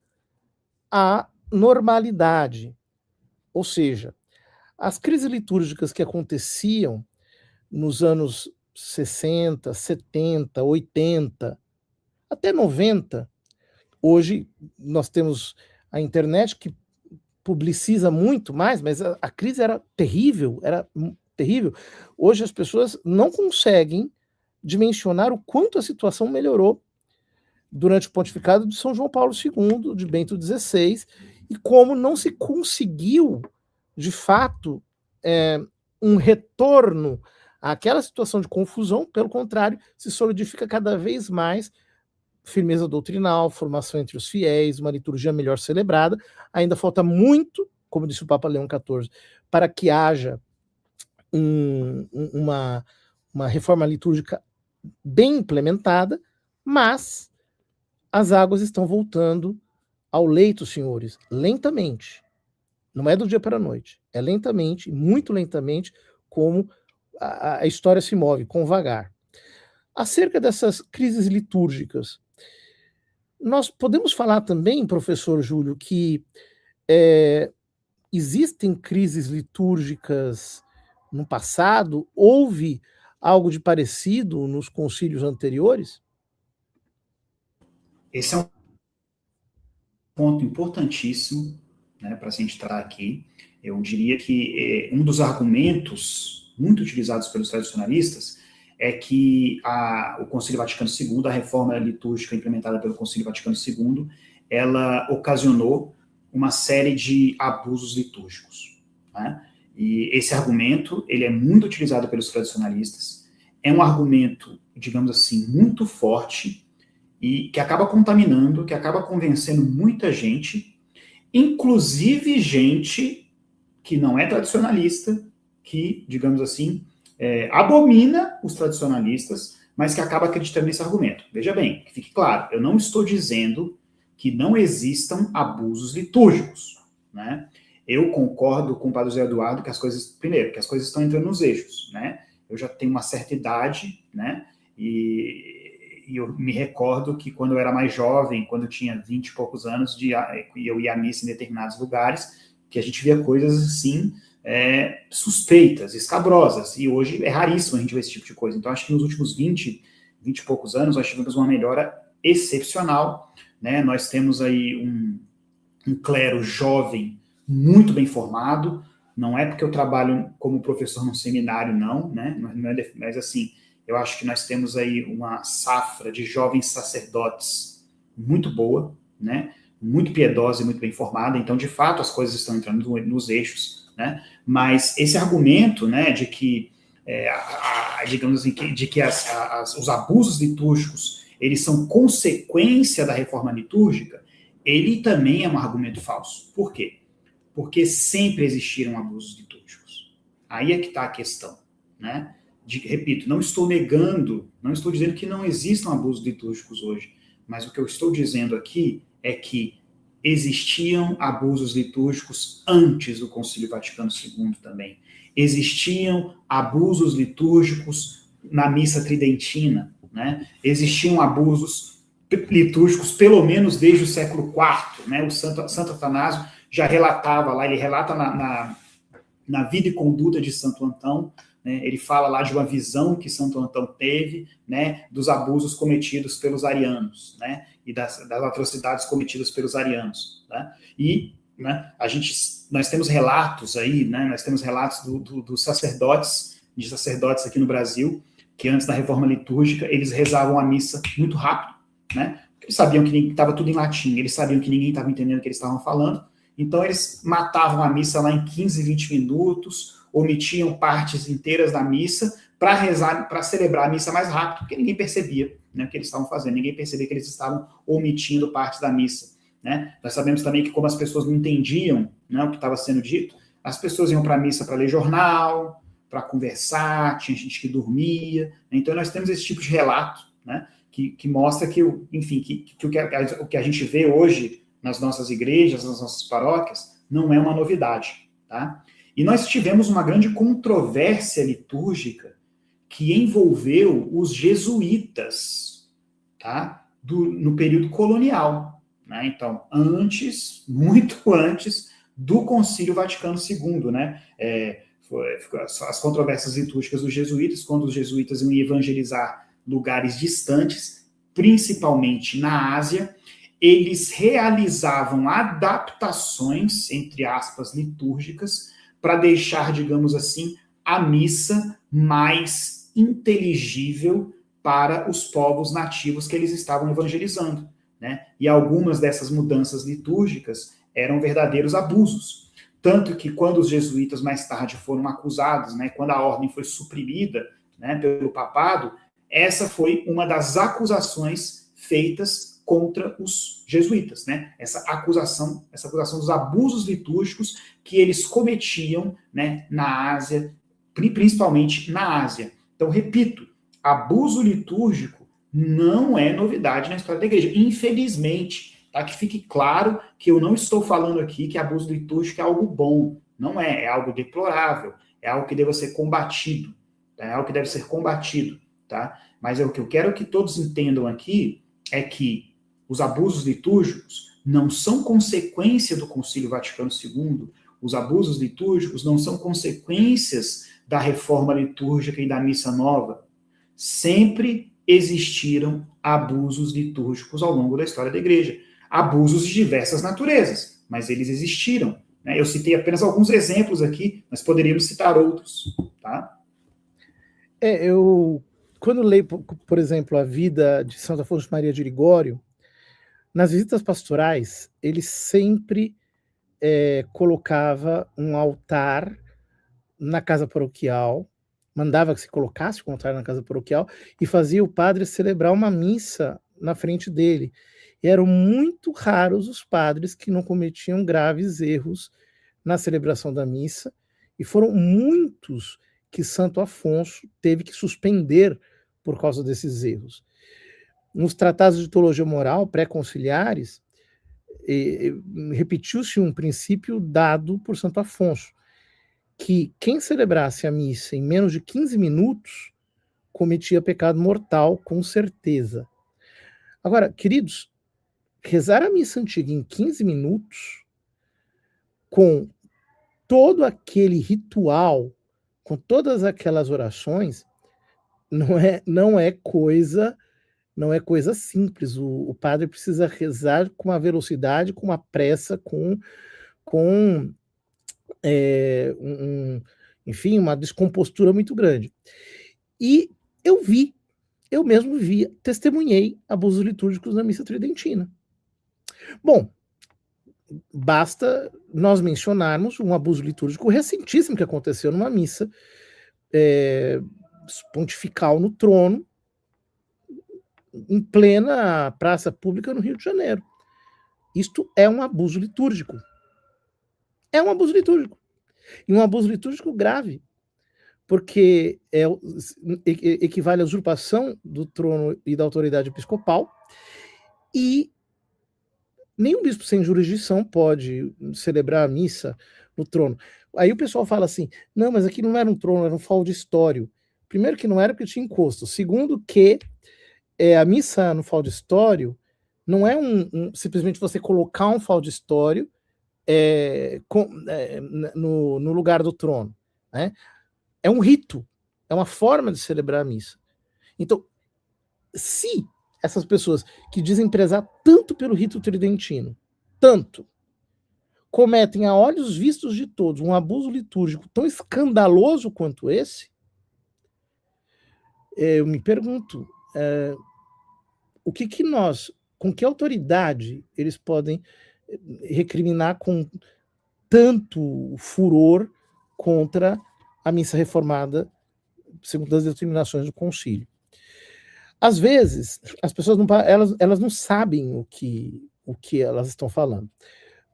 à normalidade. Ou seja, as crises litúrgicas que aconteciam nos anos 60, 70, 80, até 90, hoje nós temos a internet que publiciza muito mais, mas a crise era terrível, Hoje as pessoas não conseguem dimensionar o quanto a situação melhorou durante o pontificado de São João Paulo II, de Bento XVI, e como não se conseguiu, de fato, um retorno àquela situação de confusão, pelo contrário, se solidifica cada vez mais firmeza doutrinal, formação entre os fiéis, uma liturgia melhor celebrada. Ainda falta muito, como disse o Papa Leão XIV, para que haja uma reforma litúrgica bem implementada, mas as águas estão voltando ao leito, senhores, lentamente. Não é do dia para a noite, é lentamente, muito lentamente, como a história se move, com vagar. Acerca dessas crises litúrgicas, nós podemos falar também, professor Júlio, que existem crises litúrgicas no passado? Houve algo de parecido nos concílios anteriores? Esse é um ponto importantíssimo, né, para a gente entrar aqui. Eu diria que um dos argumentos muito utilizados pelos tradicionalistas é que o Concílio Vaticano II, a reforma litúrgica implementada pelo Concílio Vaticano II, ela ocasionou uma série de abusos litúrgicos, né? E esse argumento, ele é muito utilizado pelos tradicionalistas, é um argumento, digamos assim, muito forte e que acaba contaminando, que acaba convencendo muita gente, inclusive gente que não é tradicionalista, que, digamos assim, abomina os tradicionalistas, mas que acaba acreditando nesse argumento. Veja bem, que fique claro, eu não estou dizendo que não existam abusos litúrgicos, né? Eu concordo com o Padre José Eduardo que as coisas estão entrando nos eixos, né? Eu já tenho uma certa idade, né? E eu me recordo que quando eu era mais jovem, quando eu tinha 20 e poucos anos, e eu ia à missa em determinados lugares, que a gente via coisas assim, suspeitas, escabrosas, e hoje é raríssimo a gente ver esse tipo de coisa. Então, acho que nos últimos 20 e poucos anos, nós tivemos uma melhora excepcional, né? Nós temos aí um clero jovem muito bem formado, Não é porque eu trabalho como professor num seminário, não, né? Mas assim, eu acho que nós temos aí uma safra de jovens sacerdotes muito boa, né? Muito piedosa e muito bem formada. Então, de fato, as coisas estão entrando nos eixos, né? Mas esse argumento, né, de que, digamos assim, de que os abusos litúrgicos eles são consequência da reforma litúrgica, ele também é um argumento falso. Por quê? Porque sempre existiram abusos litúrgicos. Aí é que está a questão, né? Repito, não estou negando, não estou dizendo que não existam abusos litúrgicos hoje, mas o que eu estou dizendo aqui é que existiam abusos litúrgicos antes do Concílio Vaticano II também. Existiam abusos litúrgicos na missa tridentina, né? Existiam abusos litúrgicos pelo menos desde o século IV, né? O Santo Atanásio já relatava lá, ele relata na vida e conduta de Santo Antão, né? Ele fala lá de uma visão que Santo Antão teve, né, dos abusos cometidos pelos arianos, né, e das atrocidades cometidas pelos arianos, né? E, né, nós temos relatos aí, né, nós temos relatos dos sacerdotes, de sacerdotes aqui no Brasil, que antes da reforma litúrgica, eles rezavam a missa muito rápido, né? Eles sabiam que estava tudo em latim, eles sabiam que ninguém estava entendendo o que eles estavam falando, então eles matavam a missa lá em 15, 20 minutos, omitiam partes inteiras da missa para rezar, para celebrar a missa mais rápido, porque ninguém percebia, né, o que eles estavam fazendo, ninguém percebia que eles estavam omitindo partes da missa, né? Nós sabemos também que como as pessoas não entendiam, né, o que estava sendo dito, as pessoas iam para a missa para ler jornal, para conversar, tinha gente que dormia, né? Então nós temos esse tipo de relato, né, que mostra que, enfim, o que a gente vê hoje nas nossas igrejas, nas nossas paróquias, não é uma novidade, tá? E nós tivemos uma grande controvérsia litúrgica que envolveu os jesuítas, tá? No período colonial, né? Então, muito antes do Concílio Vaticano II, né? As controvérsias litúrgicas dos jesuítas, quando os jesuítas iam evangelizar lugares distantes, principalmente na Ásia, eles realizavam adaptações, entre aspas, litúrgicas, para deixar, digamos assim, a missa mais inteligível para os povos nativos que eles estavam evangelizando, né? E algumas dessas mudanças litúrgicas eram verdadeiros abusos. Tanto que quando os jesuítas mais tarde foram acusados, né, quando a ordem foi suprimida, né, pelo papado, essa foi uma das acusações feitas contra os jesuítas, né? Essa acusação dos abusos litúrgicos que eles cometiam, né, na Ásia, principalmente na Ásia. Então, repito, abuso litúrgico não é novidade na história da igreja, infelizmente, tá? Que fique claro que eu não estou falando aqui que abuso litúrgico é algo bom, não é algo deplorável, é algo que deve ser combatido, tá? É algo que deve ser combatido, tá? Mas o que eu quero que todos entendam aqui é que os abusos litúrgicos não são consequência do Concílio Vaticano II, os abusos litúrgicos não são consequências da reforma litúrgica e da missa nova. Sempre existiram abusos litúrgicos ao longo da história da igreja. Abusos de diversas naturezas, mas eles existiram, né? Eu citei apenas alguns exemplos aqui, mas poderíamos citar outros, tá? Quando leio, por exemplo, a vida de Santo Afonso Maria de Ligório, nas visitas pastorais, ele sempre colocava um altar na casa paroquial, mandava que se colocasse um altar na casa paroquial e fazia o padre celebrar uma missa na frente dele. E eram muito raros os padres que não cometiam graves erros na celebração da missa, e foram muitos que Santo Afonso teve que suspender por causa desses erros. Nos tratados de teologia moral pré-conciliares, repetiu-se um princípio dado por Santo Afonso, que quem celebrasse a missa em menos de 15 minutos cometia pecado mortal, com certeza. Agora, queridos, rezar a missa antiga em 15 minutos, com todo aquele ritual, com todas aquelas orações, não é coisa simples. O padre precisa rezar com uma velocidade, com uma pressa, com enfim, uma descompostura muito grande. E eu mesmo vi, testemunhei abusos litúrgicos na missa tridentina. Bom, basta nós mencionarmos um abuso litúrgico recentíssimo que aconteceu numa missa pontifical no Trono, em plena praça pública no Rio de Janeiro. Isto é um abuso litúrgico. É um abuso litúrgico. E um abuso litúrgico grave, porque equivale à usurpação do trono e da autoridade episcopal, e nenhum bispo sem jurisdição pode celebrar a missa no trono. Aí o pessoal fala assim, não, mas aqui não era um trono, era um faldistório. Primeiro que não era porque tinha encosto. Segundo que a missa no faldistório não é simplesmente você colocar um faldistório no lugar do trono, né? É um rito, é uma forma de celebrar a missa. Então, se essas pessoas que dizem prezar tanto pelo rito tridentino, tanto, cometem a olhos vistos de todos um abuso litúrgico tão escandaloso quanto esse, eu me pergunto, o que nós, com que autoridade eles podem recriminar com tanto furor contra a missa reformada, segundo as determinações do concílio. Às vezes, as pessoas elas não sabem o que elas estão falando.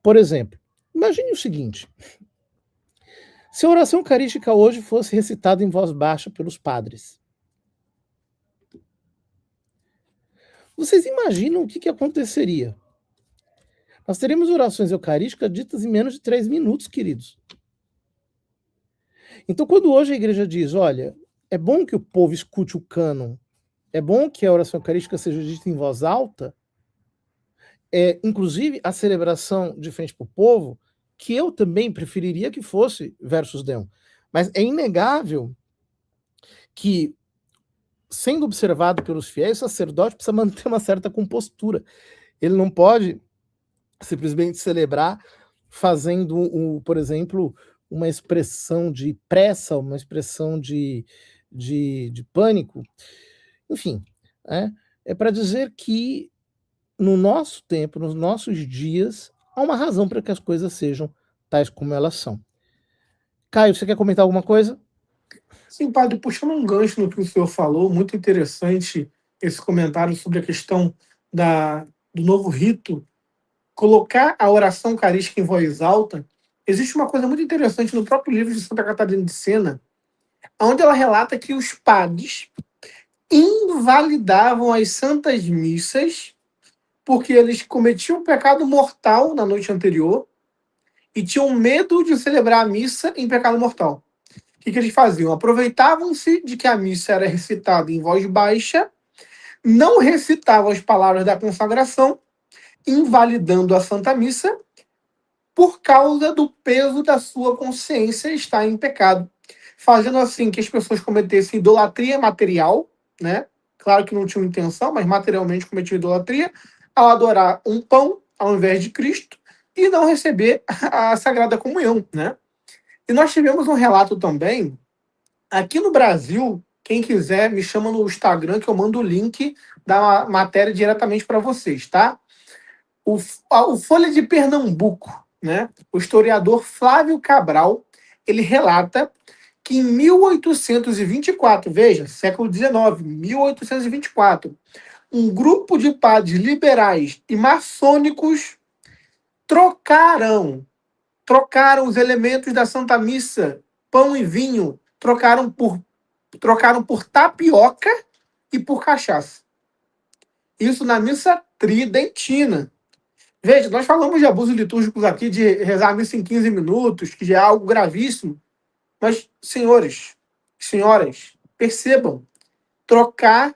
Por exemplo, imagine o seguinte, se a oração eucarística hoje fosse recitada em voz baixa pelos padres, vocês imaginam o que aconteceria? Nós teremos orações eucarísticas ditas em menos de 3 minutos, queridos. Então, quando hoje a igreja diz, olha, é bom que o povo escute o cânon, é bom que a oração eucarística seja dita em voz alta, inclusive a celebração de frente para o povo, que eu também preferiria que fosse versus Deum. Mas é inegável que, sendo observado pelos fiéis, o sacerdote precisa manter uma certa compostura. Ele não pode simplesmente celebrar fazendo, por exemplo, uma expressão de pressa, uma expressão de pânico. Enfim, é para dizer que no nosso tempo, nos nossos dias, há uma razão para que as coisas sejam tais como elas são. Caio, você quer comentar alguma coisa? Sim, padre, puxando um gancho no que o senhor falou, muito interessante esse comentário sobre a questão do novo rito, colocar a oração eucarística em voz alta. Existe uma coisa muito interessante no próprio livro de Santa Catarina de Sena, onde ela relata que os padres invalidavam as santas missas porque eles cometiam um pecado mortal na noite anterior e tinham medo de celebrar a missa em pecado mortal. O que eles faziam? Aproveitavam-se de que a missa era recitada em voz baixa, não recitavam as palavras da consagração, invalidando a Santa Missa por causa do peso da sua consciência estar em pecado, fazendo assim que as pessoas cometessem idolatria material, né? Claro que não tinham intenção, mas materialmente cometiam idolatria, ao adorar um pão ao invés de Cristo e não receber a Sagrada Comunhão, né? E nós tivemos um relato também, aqui no Brasil, quem quiser me chama no Instagram que eu mando o link da matéria diretamente para vocês, tá? O Folha de Pernambuco, né? O historiador Flávio Cabral, ele relata que em 1824, veja, século XIX, 1824, um grupo de padres liberais e maçônicos trocaram os elementos da Santa Missa, pão e vinho, trocaram por tapioca e por cachaça. Isso na missa tridentina. Veja, nós falamos de abusos litúrgicos aqui, de rezar a missa em 15 minutos, que já é algo gravíssimo. Mas, senhores, senhoras, percebam, trocar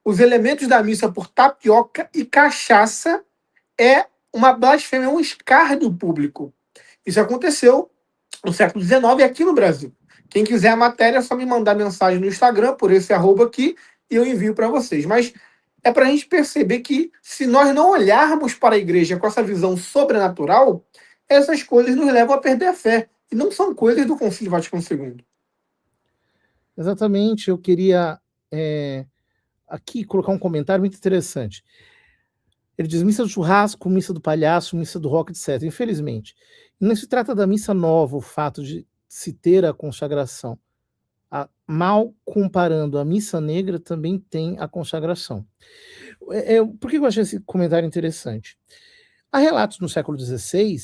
os elementos da missa por tapioca e cachaça é uma blasfêmia, é um escárnio público. Isso aconteceu no século XIX aqui no Brasil. Quem quiser a matéria é só me mandar mensagem no Instagram, por esse @ aqui, e eu envio para vocês. Mas é para a gente perceber que, se nós não olharmos para a igreja com essa visão sobrenatural, essas coisas nos levam a perder a fé. e não são coisas do Concílio Vaticano II. Exatamente, eu queria aqui colocar um comentário muito interessante. Ele diz missa do churrasco, missa do palhaço, missa do rock, etc. Infelizmente, não se trata da missa nova, o fato de se ter a consagração. Mal comparando, a missa negra também tem a consagração. Por que eu achei esse comentário interessante? Há relatos no século XVI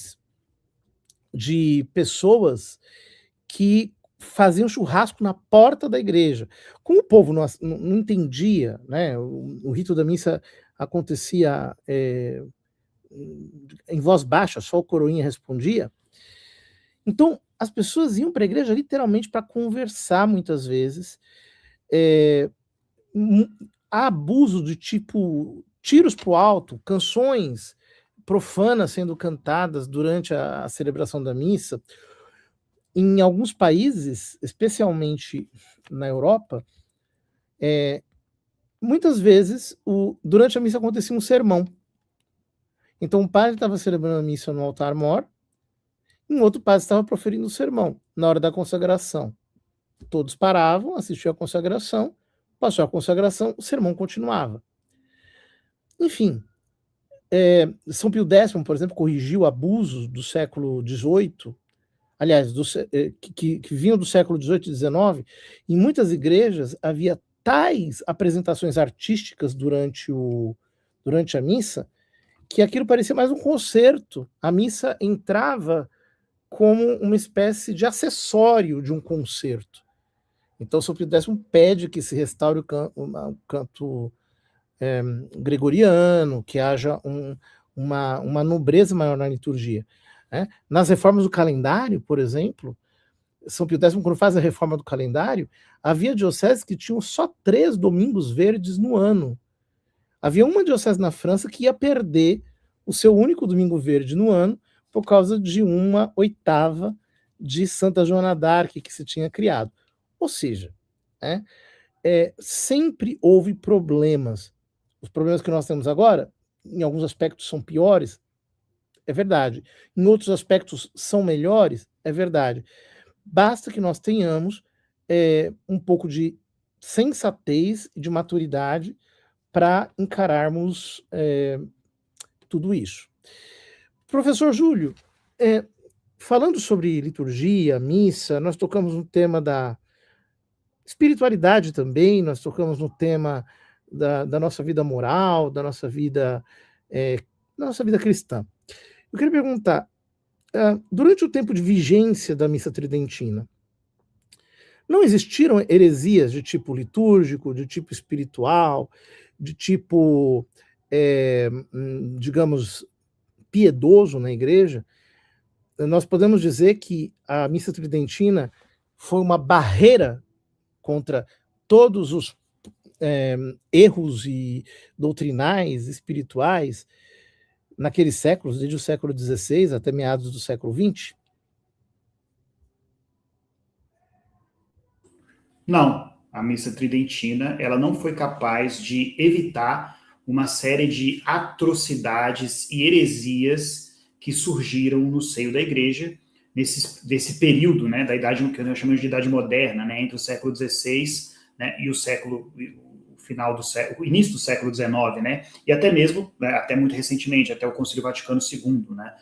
de pessoas que faziam churrasco na porta da igreja. Como o povo não entendia, né, o rito da missa acontecia em voz baixa, só o coroinha respondia. Então, as pessoas iam para a igreja literalmente para conversar, muitas vezes. Há abuso de tipo tiros para o alto, canções profanas sendo cantadas durante a celebração da missa. Em alguns países, especialmente na Europa, muitas vezes, durante a missa acontecia um sermão. Então, o padre estava celebrando a missa no altar-mor, e um outro padre estava proferindo o sermão. Na hora da consagração, todos paravam, assistiam a consagração, passou a consagração, o sermão continuava. Enfim, São Pio X, por exemplo, corrigiu abusos do século XVIII, aliás, que vinham do século XVIII e XIX. Em muitas igrejas havia tais apresentações artísticas durante a missa, que aquilo parecia mais um concerto. A missa entrava como uma espécie de acessório de um concerto. Então, São Pio X pede que se restaure o canto gregoriano, que haja uma nobreza maior na liturgia. Né? Nas reformas do calendário, por exemplo, São Pio X, quando faz a reforma do calendário, havia dioceses que tinham só 3 domingos verdes no ano. Havia uma diocese na França que ia perder o seu único domingo verde no ano por causa de uma oitava de Santa Joana d'Arc que se tinha criado. Ou seja, sempre houve problemas. Os problemas que nós temos agora, em alguns aspectos, são piores, é verdade. Em outros aspectos, são melhores, é verdade. Basta que nós tenhamos um pouco de sensatez e de maturidade para encararmos tudo isso. Professor Júlio, falando sobre liturgia, missa, nós tocamos no tema da espiritualidade também, nós tocamos no tema da nossa vida moral, da nossa vida cristã. Eu queria perguntar, durante o tempo de vigência da missa tridentina, não existiram heresias de tipo litúrgico, de tipo espiritual, de tipo, digamos, piedoso na igreja? Nós podemos dizer que a missa tridentina foi uma barreira contra todos os erros e doutrinais, espirituais, naqueles séculos, desde o século XVI até meados do século XX? Não, a missa tridentina ela não foi capaz de evitar uma série de atrocidades e heresias que surgiram no seio da igreja desse período, né, da idade que nós chamamos de idade moderna, né, entre o século XVI, né, e o início do século XIX, né, e até mesmo, né, até muito recentemente, até o Concílio Vaticano II, né.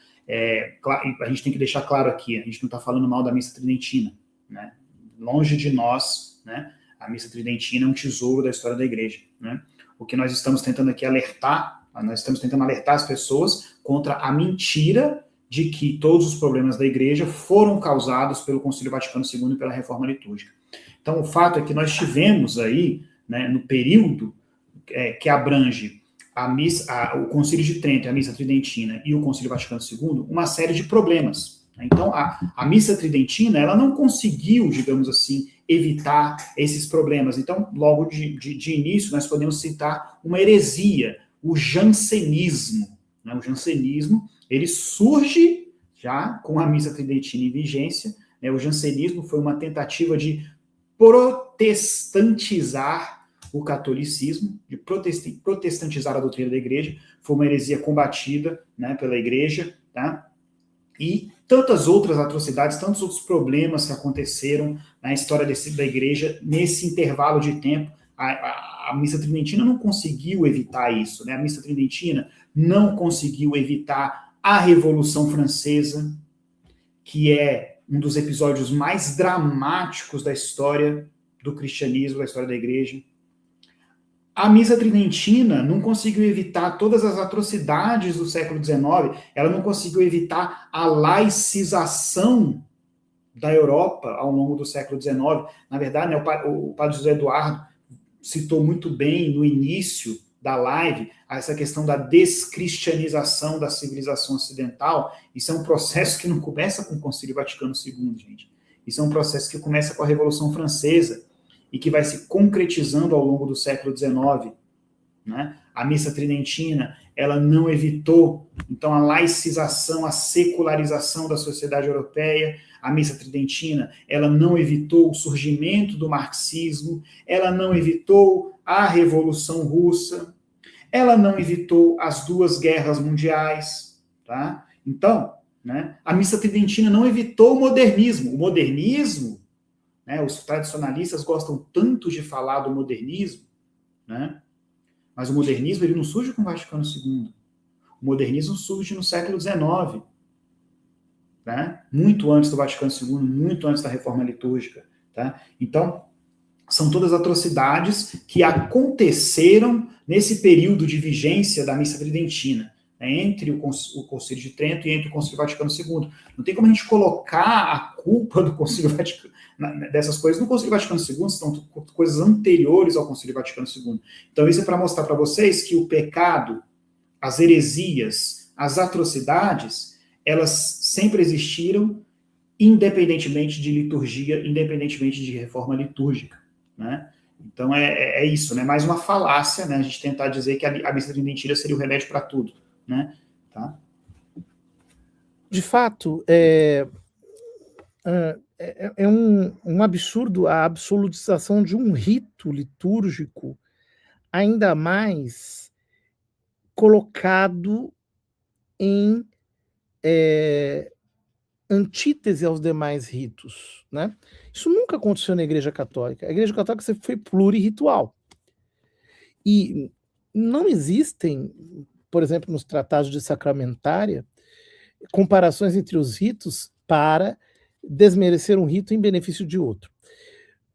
A gente tem que deixar claro aqui, a gente não está falando mal da missa tridentina, né, longe de nós, né, a missa tridentina é um tesouro da história da igreja, né. O que nós estamos tentando aqui alertar as pessoas contra a mentira de que todos os problemas da igreja foram causados pelo Concílio Vaticano II e pela reforma litúrgica. Então, o fato é que nós tivemos aí, né, no período que abrange o Concílio de Trento, a missa tridentina e o Concílio Vaticano II, uma série de problemas. Então, a missa tridentina, ela não conseguiu, digamos assim, evitar esses problemas. Então, logo de início, nós podemos citar uma heresia, o jansenismo. Né? O jansenismo, ele surge já com a missa tridentina em vigência. Né? O jansenismo foi uma tentativa de protestantizar o catolicismo, de protestantizar a doutrina da igreja. Foi uma heresia combatida, né, pela igreja, tá? E tantas outras atrocidades, tantos outros problemas que aconteceram na história da igreja nesse intervalo de tempo. A missa tridentina não conseguiu evitar isso, né? A missa tridentina não conseguiu evitar a Revolução Francesa, que é um dos episódios mais dramáticos da história do cristianismo, da história da igreja. A missa tridentina não conseguiu evitar todas as atrocidades do século XIX, ela não conseguiu evitar a laicização da Europa ao longo do século XIX. Na verdade, né, o padre José Eduardo citou muito bem no início da live essa questão da descristianização da civilização ocidental. Isso é um processo que não começa com o Concílio Vaticano II, gente. Isso é um processo que começa com a Revolução Francesa e que vai se concretizando ao longo do século XIX. Né? A missa tridentina, ela não evitou, então, a laicização, a secularização da sociedade europeia. A missa tridentina, ela não evitou o surgimento do marxismo, ela não evitou a Revolução Russa, ela não evitou as 2 guerras mundiais, tá? Então, né, a missa tridentina não evitou o modernismo. O modernismo, né, os tradicionalistas gostam tanto de falar do modernismo, né? Mas o modernismo ele não surge com o Vaticano II. O modernismo surge no século XIX, né? Muito antes do Vaticano II, muito antes da Reforma Litúrgica. Tá? Então, são todas atrocidades que aconteceram nesse período de vigência da missa tridentina, né? Entre o Concílio de Trento e entre o Concílio Vaticano II. Não tem como a gente colocar a culpa do Concílio Vaticano, dessas coisas no Concílio Vaticano II, são coisas anteriores ao Concílio Vaticano II. Então, isso é para mostrar para vocês que o pecado, as heresias, as atrocidades, elas sempre existiram, independentemente de liturgia, independentemente de reforma litúrgica, né? Então é isso, né? Mais uma falácia, né? A gente tentar dizer que a missa tridentina seria o remédio para tudo, né? Tá? De fato, um absurdo a absolutização de um rito litúrgico, ainda mais colocado em antítese aos demais ritos, né? Isso nunca aconteceu na Igreja Católica. A Igreja Católica sempre foi plurirritual. E não existem, por exemplo, nos tratados de sacramentária, comparações entre os ritos para desmerecer um rito em benefício de outro.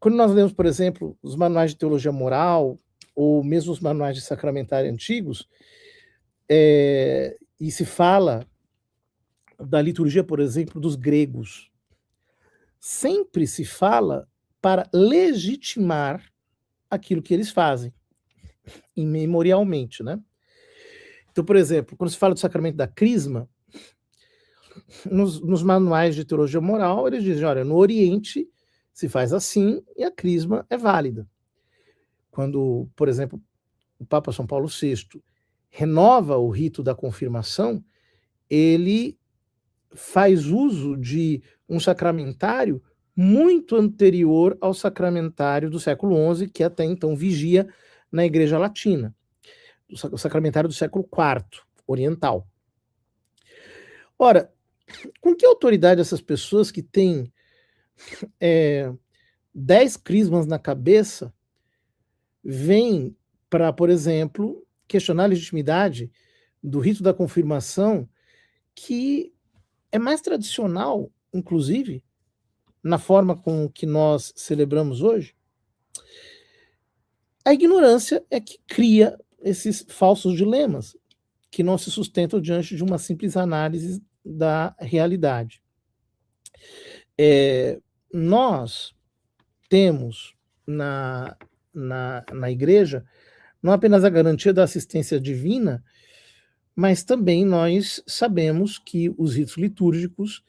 Quando nós lemos, por exemplo, os manuais de teologia moral, ou mesmo os manuais de sacramentária antigos, e se fala da liturgia, por exemplo, dos gregos, sempre se fala para legitimar aquilo que eles fazem, imemorialmente, né? Então, por exemplo, quando se fala do sacramento da crisma, nos manuais de teologia moral, eles dizem, olha, no Oriente se faz assim e a crisma é válida. Quando, por exemplo, o Papa São Paulo VI renova o rito da confirmação, ele faz uso de um sacramentário muito anterior ao sacramentário do século XI, que até então vigia na Igreja Latina, o sacramentário do século IV, oriental. Ora, com que autoridade essas pessoas que têm 10 crismas na cabeça vêm para, por exemplo, questionar a legitimidade do rito da confirmação, que é mais tradicional, inclusive, na forma com que nós celebramos hoje? A ignorância é que cria esses falsos dilemas, que não se sustentam diante de uma simples análise da realidade. Nós temos na igreja não apenas a garantia da assistência divina, mas também nós sabemos que os ritos litúrgicos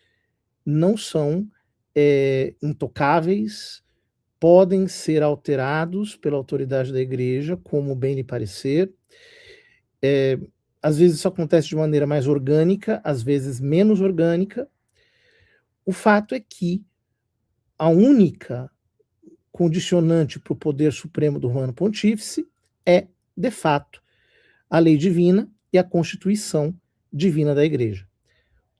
não são intocáveis, podem ser alterados pela autoridade da igreja, como bem lhe parecer. Às vezes isso acontece de maneira mais orgânica, às vezes menos orgânica. O fato é que a única condicionante para o poder supremo do Romano Pontífice é, de fato, a lei divina e a constituição divina da igreja.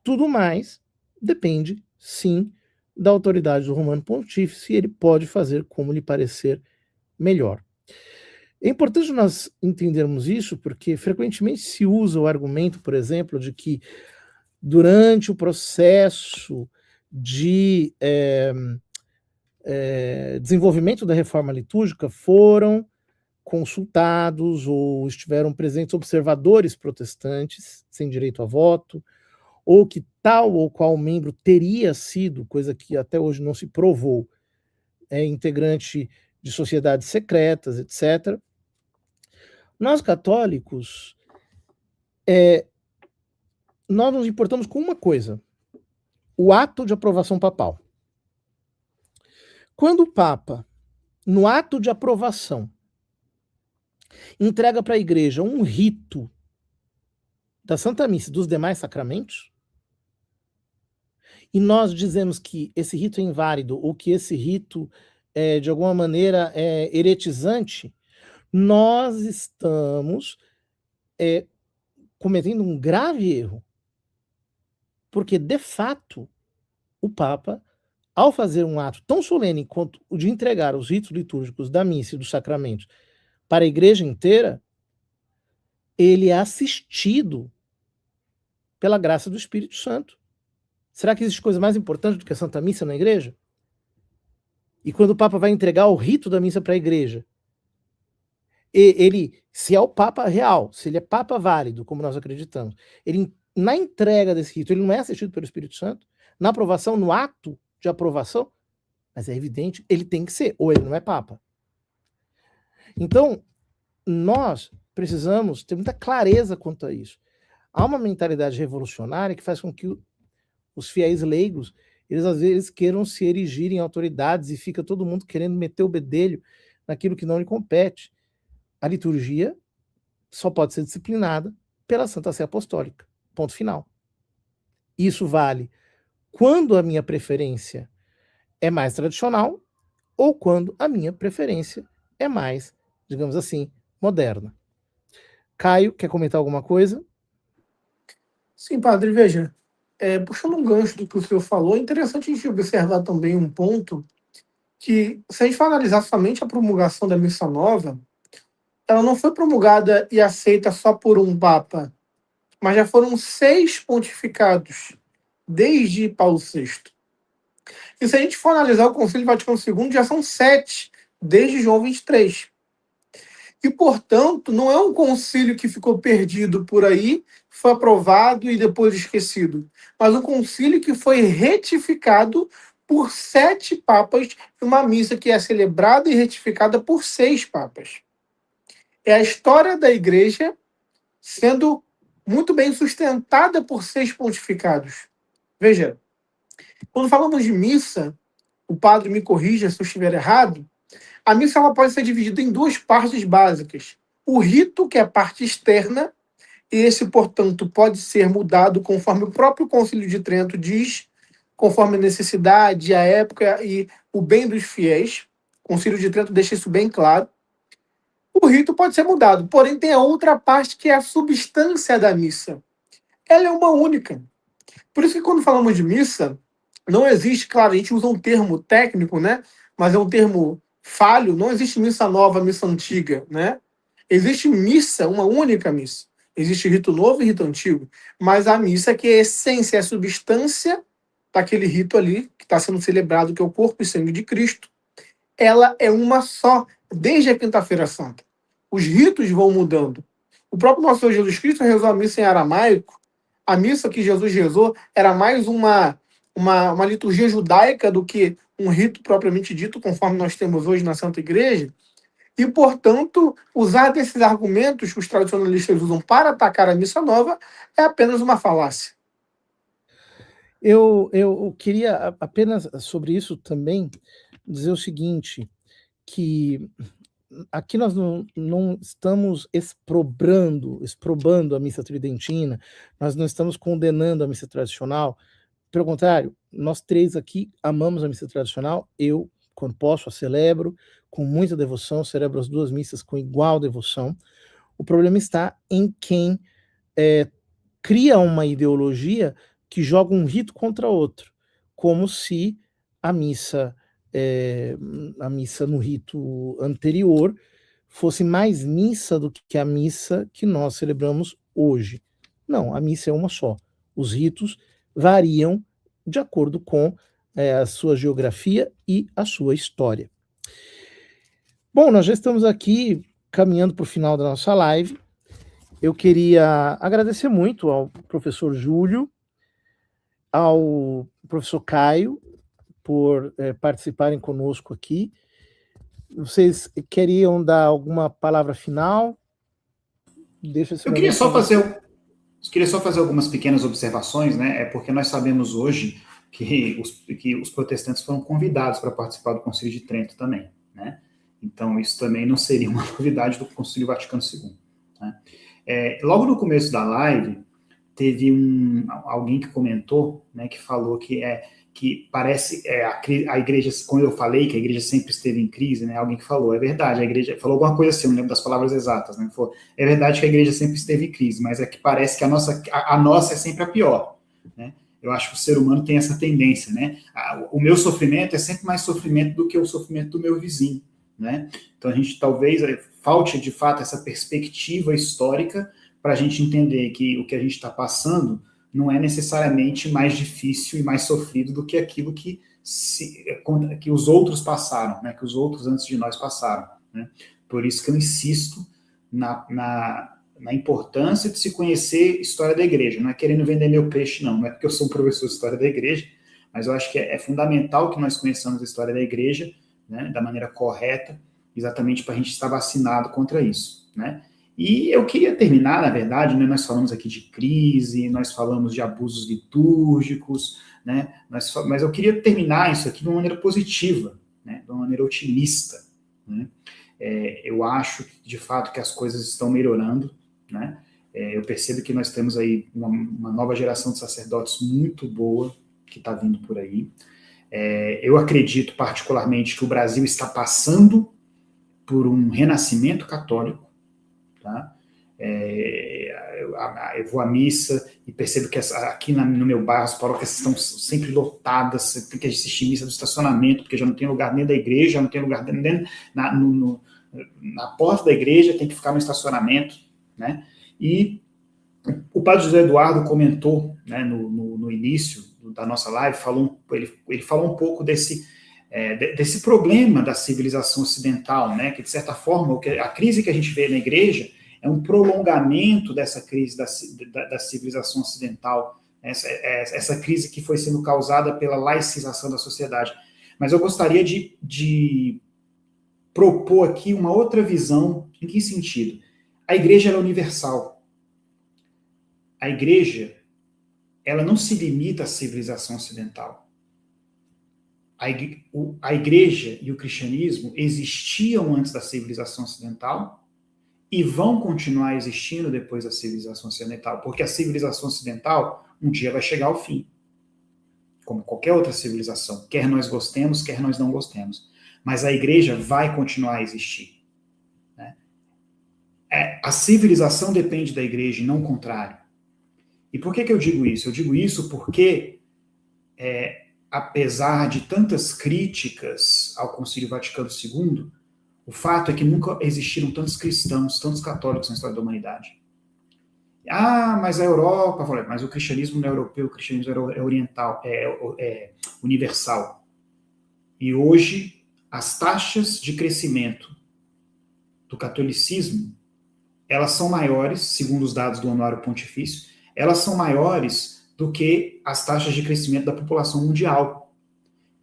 Tudo mais depende, sim, da autoridade do Romano Pontífice, e ele pode fazer como lhe parecer melhor. É importante nós entendermos isso, porque frequentemente se usa o argumento, por exemplo, de que durante o processo de desenvolvimento da reforma litúrgica foram consultados ou estiveram presentes observadores protestantes sem direito a voto, ou que tal ou qual membro teria sido, coisa que até hoje não se provou, integrante de sociedades secretas, etc. Nós católicos, nós nos importamos com uma coisa: o ato de aprovação papal. Quando o Papa, no ato de aprovação, entrega para a Igreja um rito da Santa Missa e dos demais sacramentos, e nós dizemos que esse rito é inválido ou que esse rito, de alguma maneira, é heretizante, nós estamos cometendo um grave erro. Porque, de fato, o Papa, ao fazer um ato tão solene quanto o de entregar os ritos litúrgicos da missa e dos sacramentos para a Igreja inteira, ele é assistido pela graça do Espírito Santo. Será que existe coisa mais importante do que a Santa Missa na Igreja? E quando o Papa vai entregar o rito da missa para a Igreja, ele, se é o Papa real, se ele é Papa válido, como nós acreditamos, ele, na entrega desse rito, ele não é assistido pelo Espírito Santo, na aprovação, no ato de aprovação, mas é evidente, ele tem que ser, ou ele não é Papa. Então, nós precisamos ter muita clareza quanto a isso. Há uma mentalidade revolucionária que faz com que os fiéis leigos, eles às vezes queiram se erigir em autoridades e fica todo mundo querendo meter o bedelho naquilo que não lhe compete. A liturgia só pode ser disciplinada pela Santa Sé Apostólica. Ponto final. Isso vale quando a minha preferência é mais tradicional ou quando a minha preferência é mais, digamos assim, moderna. Caio, quer comentar alguma coisa? Sim, padre, veja, puxando um gancho do que o senhor falou, é interessante a gente observar também um ponto que, se a gente for analisar somente a promulgação da Missa Nova, ela não foi promulgada e aceita só por um Papa, mas já foram 6 pontificados, desde Paulo VI. E se a gente for analisar o Concílio Vaticano II, já são 7, desde João 23. E, portanto, não é um concílio que ficou perdido por aí, foi aprovado e depois esquecido, mas um concílio que foi retificado por 7 papas, uma missa que é celebrada e retificada por 6 papas. É a história da Igreja sendo muito bem sustentada por 6 pontificados. Veja, quando falamos de missa, o padre me corrija se eu estiver errado, a missa ela pode ser dividida em 2 partes básicas. O rito, que é a parte externa, e esse, portanto, pode ser mudado conforme o próprio Concílio de Trento diz, conforme a necessidade, a época e o bem dos fiéis. O Concílio de Trento deixa isso bem claro. O rito pode ser mudado, porém tem a outra parte que é a substância da missa. Ela é uma única. Por isso que quando falamos de missa, não existe, claro, a gente usa um termo técnico, né? Mas é um termo falho, não existe missa nova, missa antiga, né? Existe missa, uma única missa. Existe rito novo e rito antigo. Mas a missa, que é a essência, é a substância daquele rito ali, que está sendo celebrado, que é o corpo e sangue de Cristo, ela é uma só, desde a Quinta-feira Santa. Os ritos vão mudando. O próprio nosso Senhor Jesus Cristo rezou a missa em aramaico. A missa que Jesus rezou era mais uma liturgia judaica do que um rito propriamente dito, conforme nós temos hoje na Santa Igreja. E, portanto, usar desses argumentos que os tradicionalistas usam para atacar a missa nova é apenas uma falácia. Eu queria apenas sobre isso também dizer o seguinte, que aqui nós não estamos exprobando a missa tridentina, nós não estamos condenando a missa tradicional, pelo contrário, nós 3 aqui amamos a missa tradicional, eu, quando posso, a celebro com muita devoção, celebro as 2 missas com igual devoção. O problema está em quem cria uma ideologia que joga um rito contra outro, como se a missa no rito anterior fosse mais missa do que a missa que nós celebramos hoje. Não, a missa é uma só. Os ritos variam de acordo com a sua geografia e a sua história. Bom, nós já estamos aqui caminhando para o final da nossa live. Eu queria agradecer muito ao professor Júlio, ao professor Caio, por participarem conosco aqui. Vocês queriam dar alguma palavra final? Eu queria só fazer algumas pequenas observações, né? É porque nós sabemos hoje que os protestantes foram convidados para participar do Concílio de Trento também, né? Então, isso também não seria uma novidade do Concílio Vaticano II. Né? Logo no começo da live, teve alguém que comentou, né, que falou que parece a igreja, quando eu falei que a igreja sempre esteve em crise, né, alguém que falou, é verdade, a igreja falou alguma coisa assim, eu não lembro das palavras exatas, né, falou, é verdade que a igreja sempre esteve em crise, mas é que parece que a nossa é sempre a pior, né? Eu acho que o ser humano tem essa tendência, né? O meu sofrimento é sempre mais sofrimento do que o sofrimento do meu vizinho, né? Então a gente talvez falte de fato essa perspectiva histórica para a gente entender que o que a gente está passando não é necessariamente mais difícil e mais sofrido do que aquilo que os outros passaram, né? Que os outros antes de nós passaram, né? Por isso que eu insisto na importância de se conhecer história da igreja. Não é querendo vender meu peixe, não é porque eu sou um professor de história da igreja, mas eu acho que é fundamental que nós conheçamos a história da igreja, né, da maneira correta, exatamente para a gente estar vacinado contra isso, né? E eu queria terminar, na verdade, né, nós falamos aqui de crise, nós falamos de abusos litúrgicos, né, mas eu queria terminar isso aqui de uma maneira positiva, né, de uma maneira otimista, né? Eu acho, de fato, que as coisas estão melhorando, né? Eu percebo que nós temos aí uma nova geração de sacerdotes muito boa que está vindo por aí. Eu acredito particularmente que o Brasil está passando por um renascimento católico, tá? Eu vou à missa e percebo que aqui no meu bairro as paróquias estão sempre lotadas, você tem que assistir missa do estacionamento, porque já não tem lugar dentro da igreja, já não tem lugar dentro, na porta da igreja, tem que ficar no estacionamento, né? E o padre José Eduardo comentou, né, no início da nossa live, ele falou um pouco desse problema da civilização ocidental, né, que de certa forma a crise que a gente vê na igreja é um prolongamento dessa crise da civilização ocidental, essa crise que foi sendo causada pela laicização da sociedade. Mas eu gostaria de propor aqui uma outra visão. Em que sentido? A igreja é universal. A igreja, ela não se limita à civilização ocidental. A igreja e o cristianismo existiam antes da civilização ocidental e vão continuar existindo depois da civilização ocidental, porque a civilização ocidental um dia vai chegar ao fim, como qualquer outra civilização, quer nós gostemos, quer nós não gostemos. Mas a igreja vai continuar a existir, né? A civilização depende da igreja e não o contrário. E por que eu digo isso? Eu digo isso porque, apesar de tantas críticas ao Concílio Vaticano II, o fato é que nunca existiram tantos cristãos, tantos católicos na história da humanidade. Mas a Europa, mas o cristianismo não é europeu, o cristianismo é oriental, é universal. E hoje, as taxas de crescimento do catolicismo, elas são maiores, segundo os dados do Anuário Pontifício, elas são maiores do que as taxas de crescimento da população mundial.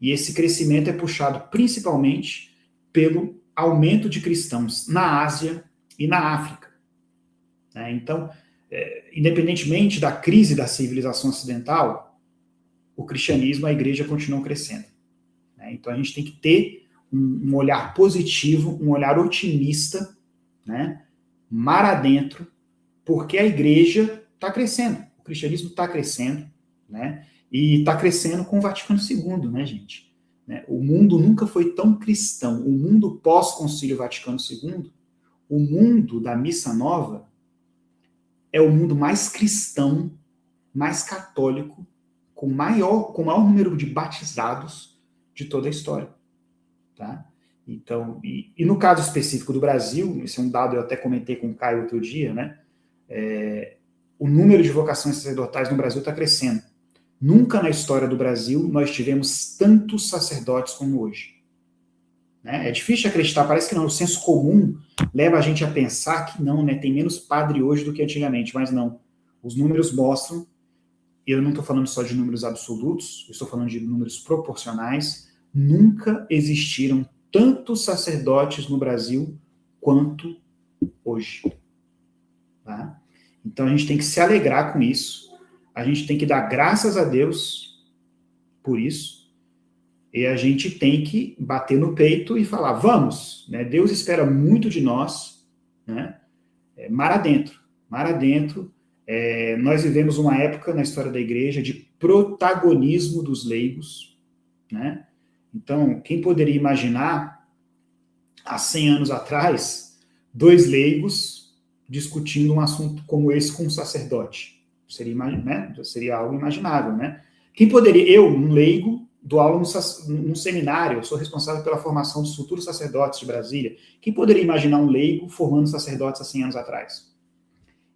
E esse crescimento é puxado principalmente pelo aumento de cristãos na Ásia e na África. Então, independentemente da crise da civilização ocidental, o cristianismo, a igreja continuam crescendo. Então, a gente tem que ter um olhar positivo, um olhar otimista, né, mar adentro, porque a igreja está crescendo, o cristianismo está crescendo, né, e está crescendo com o Vaticano II, né, gente? O mundo nunca foi tão cristão. O mundo pós-Concílio Vaticano II, o mundo da Missa Nova, é o mundo mais cristão, mais católico com o maior número de batizados de toda a história. Tá? Então, e no caso específico do Brasil, esse é um dado que eu até comentei com o Caio outro dia, né? O número de vocações sacerdotais no Brasil está crescendo. Nunca na história do Brasil nós tivemos tantos sacerdotes como hoje. Né? É difícil acreditar, parece que não. O senso comum leva a gente a pensar que não, né? Tem menos padre hoje do que antigamente, mas não. Os números mostram, eu não estou falando só de números absolutos, eu estou falando de números proporcionais. Nunca existiram tantos sacerdotes no Brasil quanto hoje. Tá? Então a gente tem que se alegrar com isso, a gente tem que dar graças a Deus por isso, e a gente tem que bater no peito e falar, vamos, né? Deus espera muito de nós, né? Mar adentro. Nós vivemos uma época na história da igreja de protagonismo dos leigos, né? Então, quem poderia imaginar, há 100 anos atrás, 2 leigos discutindo um assunto como esse com um sacerdote? Seria algo imaginável, né? Quem poderia... Eu, um leigo, dou aula num seminário, eu sou responsável pela formação dos futuros sacerdotes de Brasília. Quem poderia imaginar um leigo formando sacerdotes há 100 anos atrás?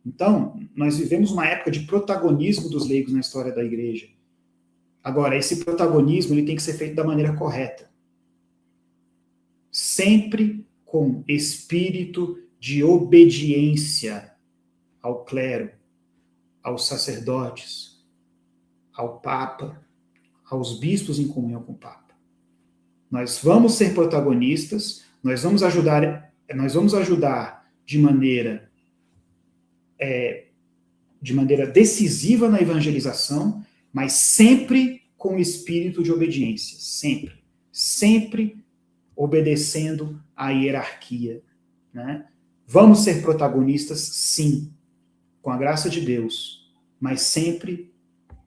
Então, nós vivemos uma época de protagonismo dos leigos na história da igreja. Agora, esse protagonismo ele tem que ser feito da maneira correta. Sempre com espírito de obediência ao clero, aos sacerdotes, ao Papa, aos bispos em comunhão com o Papa. Nós vamos ser protagonistas, nós vamos ajudar de maneira decisiva na evangelização, mas sempre com espírito de obediência, sempre obedecendo à hierarquia, né? Vamos ser protagonistas, sim, com a graça de Deus, mas sempre,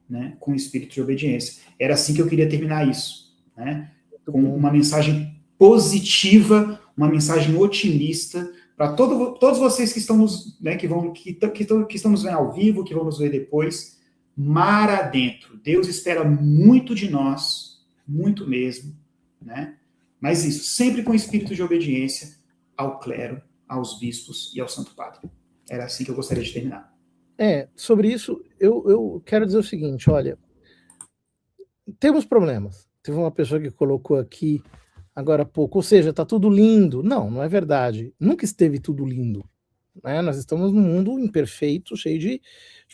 né, com espírito de obediência. Era assim que eu queria terminar isso, né? Com uma mensagem positiva, uma mensagem otimista para todos vocês que estão nos, né, que estão nos vendo ao vivo, que vão nos ver depois. Mar adentro. Deus espera muito de nós, muito mesmo, né? Mas isso, sempre com espírito de obediência ao clero, aos bispos e ao Santo Padre. Era assim que eu gostaria de terminar. Sobre isso, eu quero dizer o seguinte, olha, temos problemas. Teve uma pessoa que colocou aqui agora há pouco, ou seja, está tudo lindo. Não é verdade. Nunca esteve tudo lindo. Né? Nós estamos num mundo imperfeito, cheio de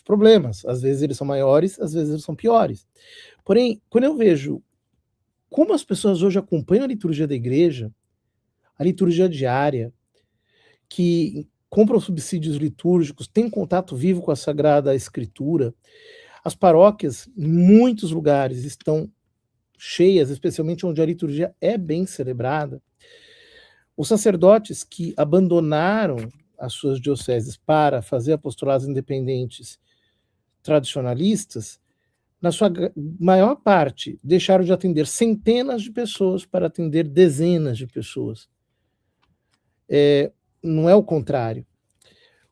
problemas. Às vezes eles são maiores, às vezes eles são piores. Porém, quando eu vejo como as pessoas hoje acompanham a liturgia da igreja, a liturgia diária, que compram subsídios litúrgicos, têm contato vivo com a Sagrada Escritura, as paróquias, em muitos lugares, estão cheias, especialmente onde a liturgia é bem celebrada. Os sacerdotes que abandonaram as suas dioceses para fazer apostolados independentes tradicionalistas, na sua maior parte, deixaram de atender centenas de pessoas para atender dezenas de pessoas. Não é o contrário.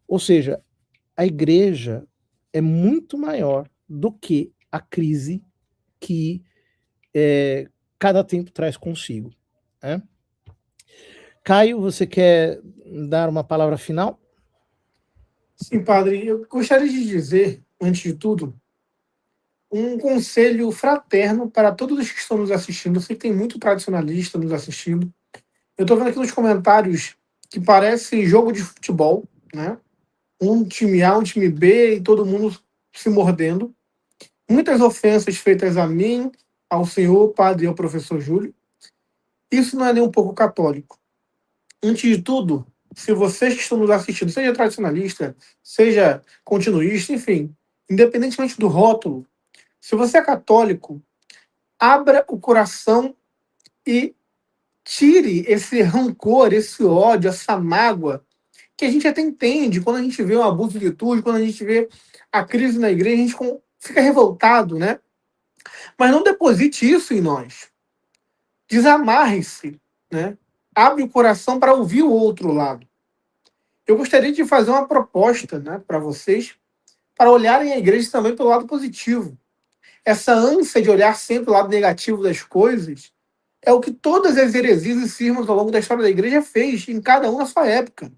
Ou seja, a igreja é muito maior do que a crise que cada tempo traz consigo. Né? Caio, você quer dar uma palavra final? Sim, padre. Eu gostaria de dizer, antes de tudo, um conselho fraterno para todos os que estão nos assistindo. Eu sei que tem muito tradicionalista nos assistindo. Eu estou vendo aqui nos comentários que parece jogo de futebol, né? Um time A, um time B e todo mundo se mordendo. Muitas ofensas feitas a mim, ao senhor, padre e ao professor Júlio. Isso não é nem um pouco católico. Antes de tudo, se vocês que estão nos assistindo, seja tradicionalista, seja continuista, enfim, independentemente do rótulo, se você é católico, abra o coração e tire esse rancor, esse ódio, essa mágoa, que a gente até entende quando a gente vê um abuso litúrgico, quando a gente vê a crise na igreja, a gente fica revoltado, né? Mas não deposite isso em nós. Desamarre-se, né? Abre o coração para ouvir o outro lado. Eu gostaria de fazer uma proposta, né, para vocês, para olharem a igreja também pelo lado positivo. essa ânsia de olhar sempre o lado negativo das coisas, é o que todas as heresias e cismas ao longo da história da igreja fez, em cada um na sua época.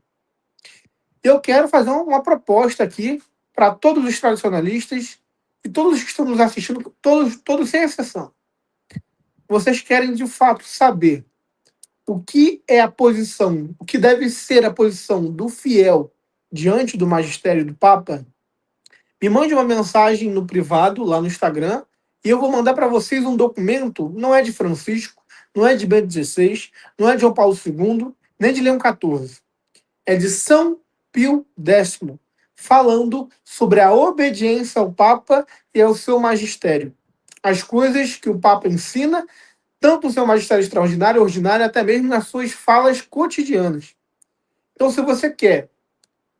Eu quero fazer uma proposta aqui para todos os tradicionalistas e todos os que estão nos assistindo, todos sem exceção. Vocês querem, de fato, saber o que é a posição, o que deve ser a posição do fiel diante do magistério do Papa? Me mande uma mensagem no privado, lá no Instagram, e eu vou mandar para vocês um documento, não é de Francisco, não é de Bento XVI, não é de João Paulo II, nem de Leão XIV. É de São Pio X, falando sobre a obediência ao Papa e ao seu magistério. As coisas que o Papa ensina, tanto no seu magistério extraordinário, ordinário, até mesmo nas suas falas cotidianas. Então, se você quer,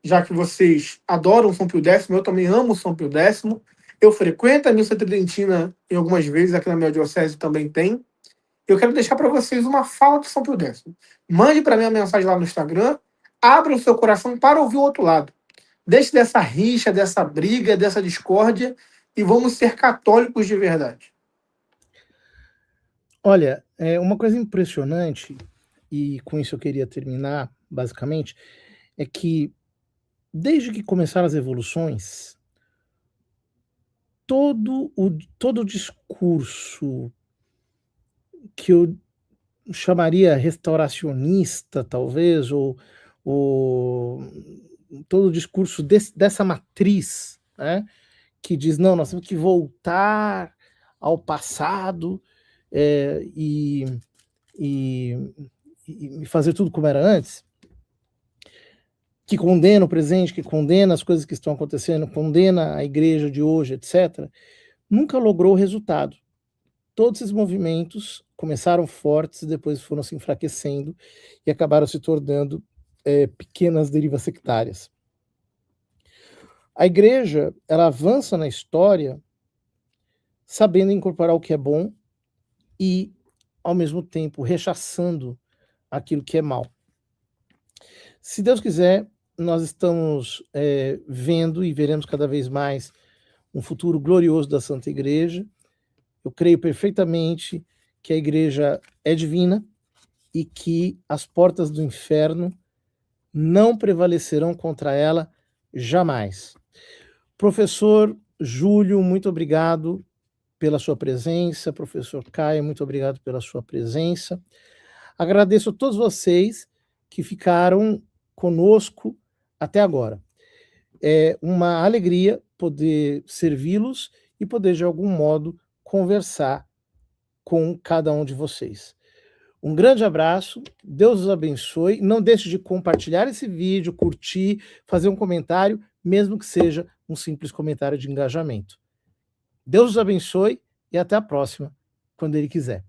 já que vocês adoram São Pio X, eu também amo São Pio X, eu frequento a missa tridentina em algumas vezes, aqui na minha diocese também tem. Eu quero deixar para vocês uma fala de São Pio X. Mande para mim a mensagem lá no Instagram, abra o seu coração para ouvir o outro lado. Deixe dessa rixa, dessa briga, dessa discórdia e vamos ser católicos de verdade. Olha, uma coisa impressionante, e com isso eu queria terminar, basicamente, é que desde que começaram as evoluções, todo o discurso que eu chamaria restauracionista, talvez, ou todo o discurso dessa matriz, né, que diz, não, nós temos que voltar ao passado e fazer tudo como era antes, que condena o presente, que condena as coisas que estão acontecendo, condena a igreja de hoje, etc., nunca logrou resultado. Todos esses movimentos começaram fortes e depois foram se enfraquecendo e acabaram se tornando pequenas derivas sectárias. A igreja, ela avança na história sabendo incorporar o que é bom e, ao mesmo tempo, rechaçando aquilo que é mal. Se Deus quiser, nós estamos vendo e veremos cada vez mais um futuro glorioso da Santa Igreja. Eu creio perfeitamente que a Igreja é divina e que as portas do inferno não prevalecerão contra ela jamais. Professor Júlio, muito obrigado pela sua presença. Professor Caio, muito obrigado pela sua presença. Agradeço a todos vocês que ficaram conosco até agora. É uma alegria poder servi-los e poder, de algum modo, conversar com cada um de vocês. Um grande abraço, Deus os abençoe. Não deixe de compartilhar esse vídeo, curtir, fazer um comentário, mesmo que seja um simples comentário de engajamento. Deus os abençoe e até a próxima, quando Ele quiser.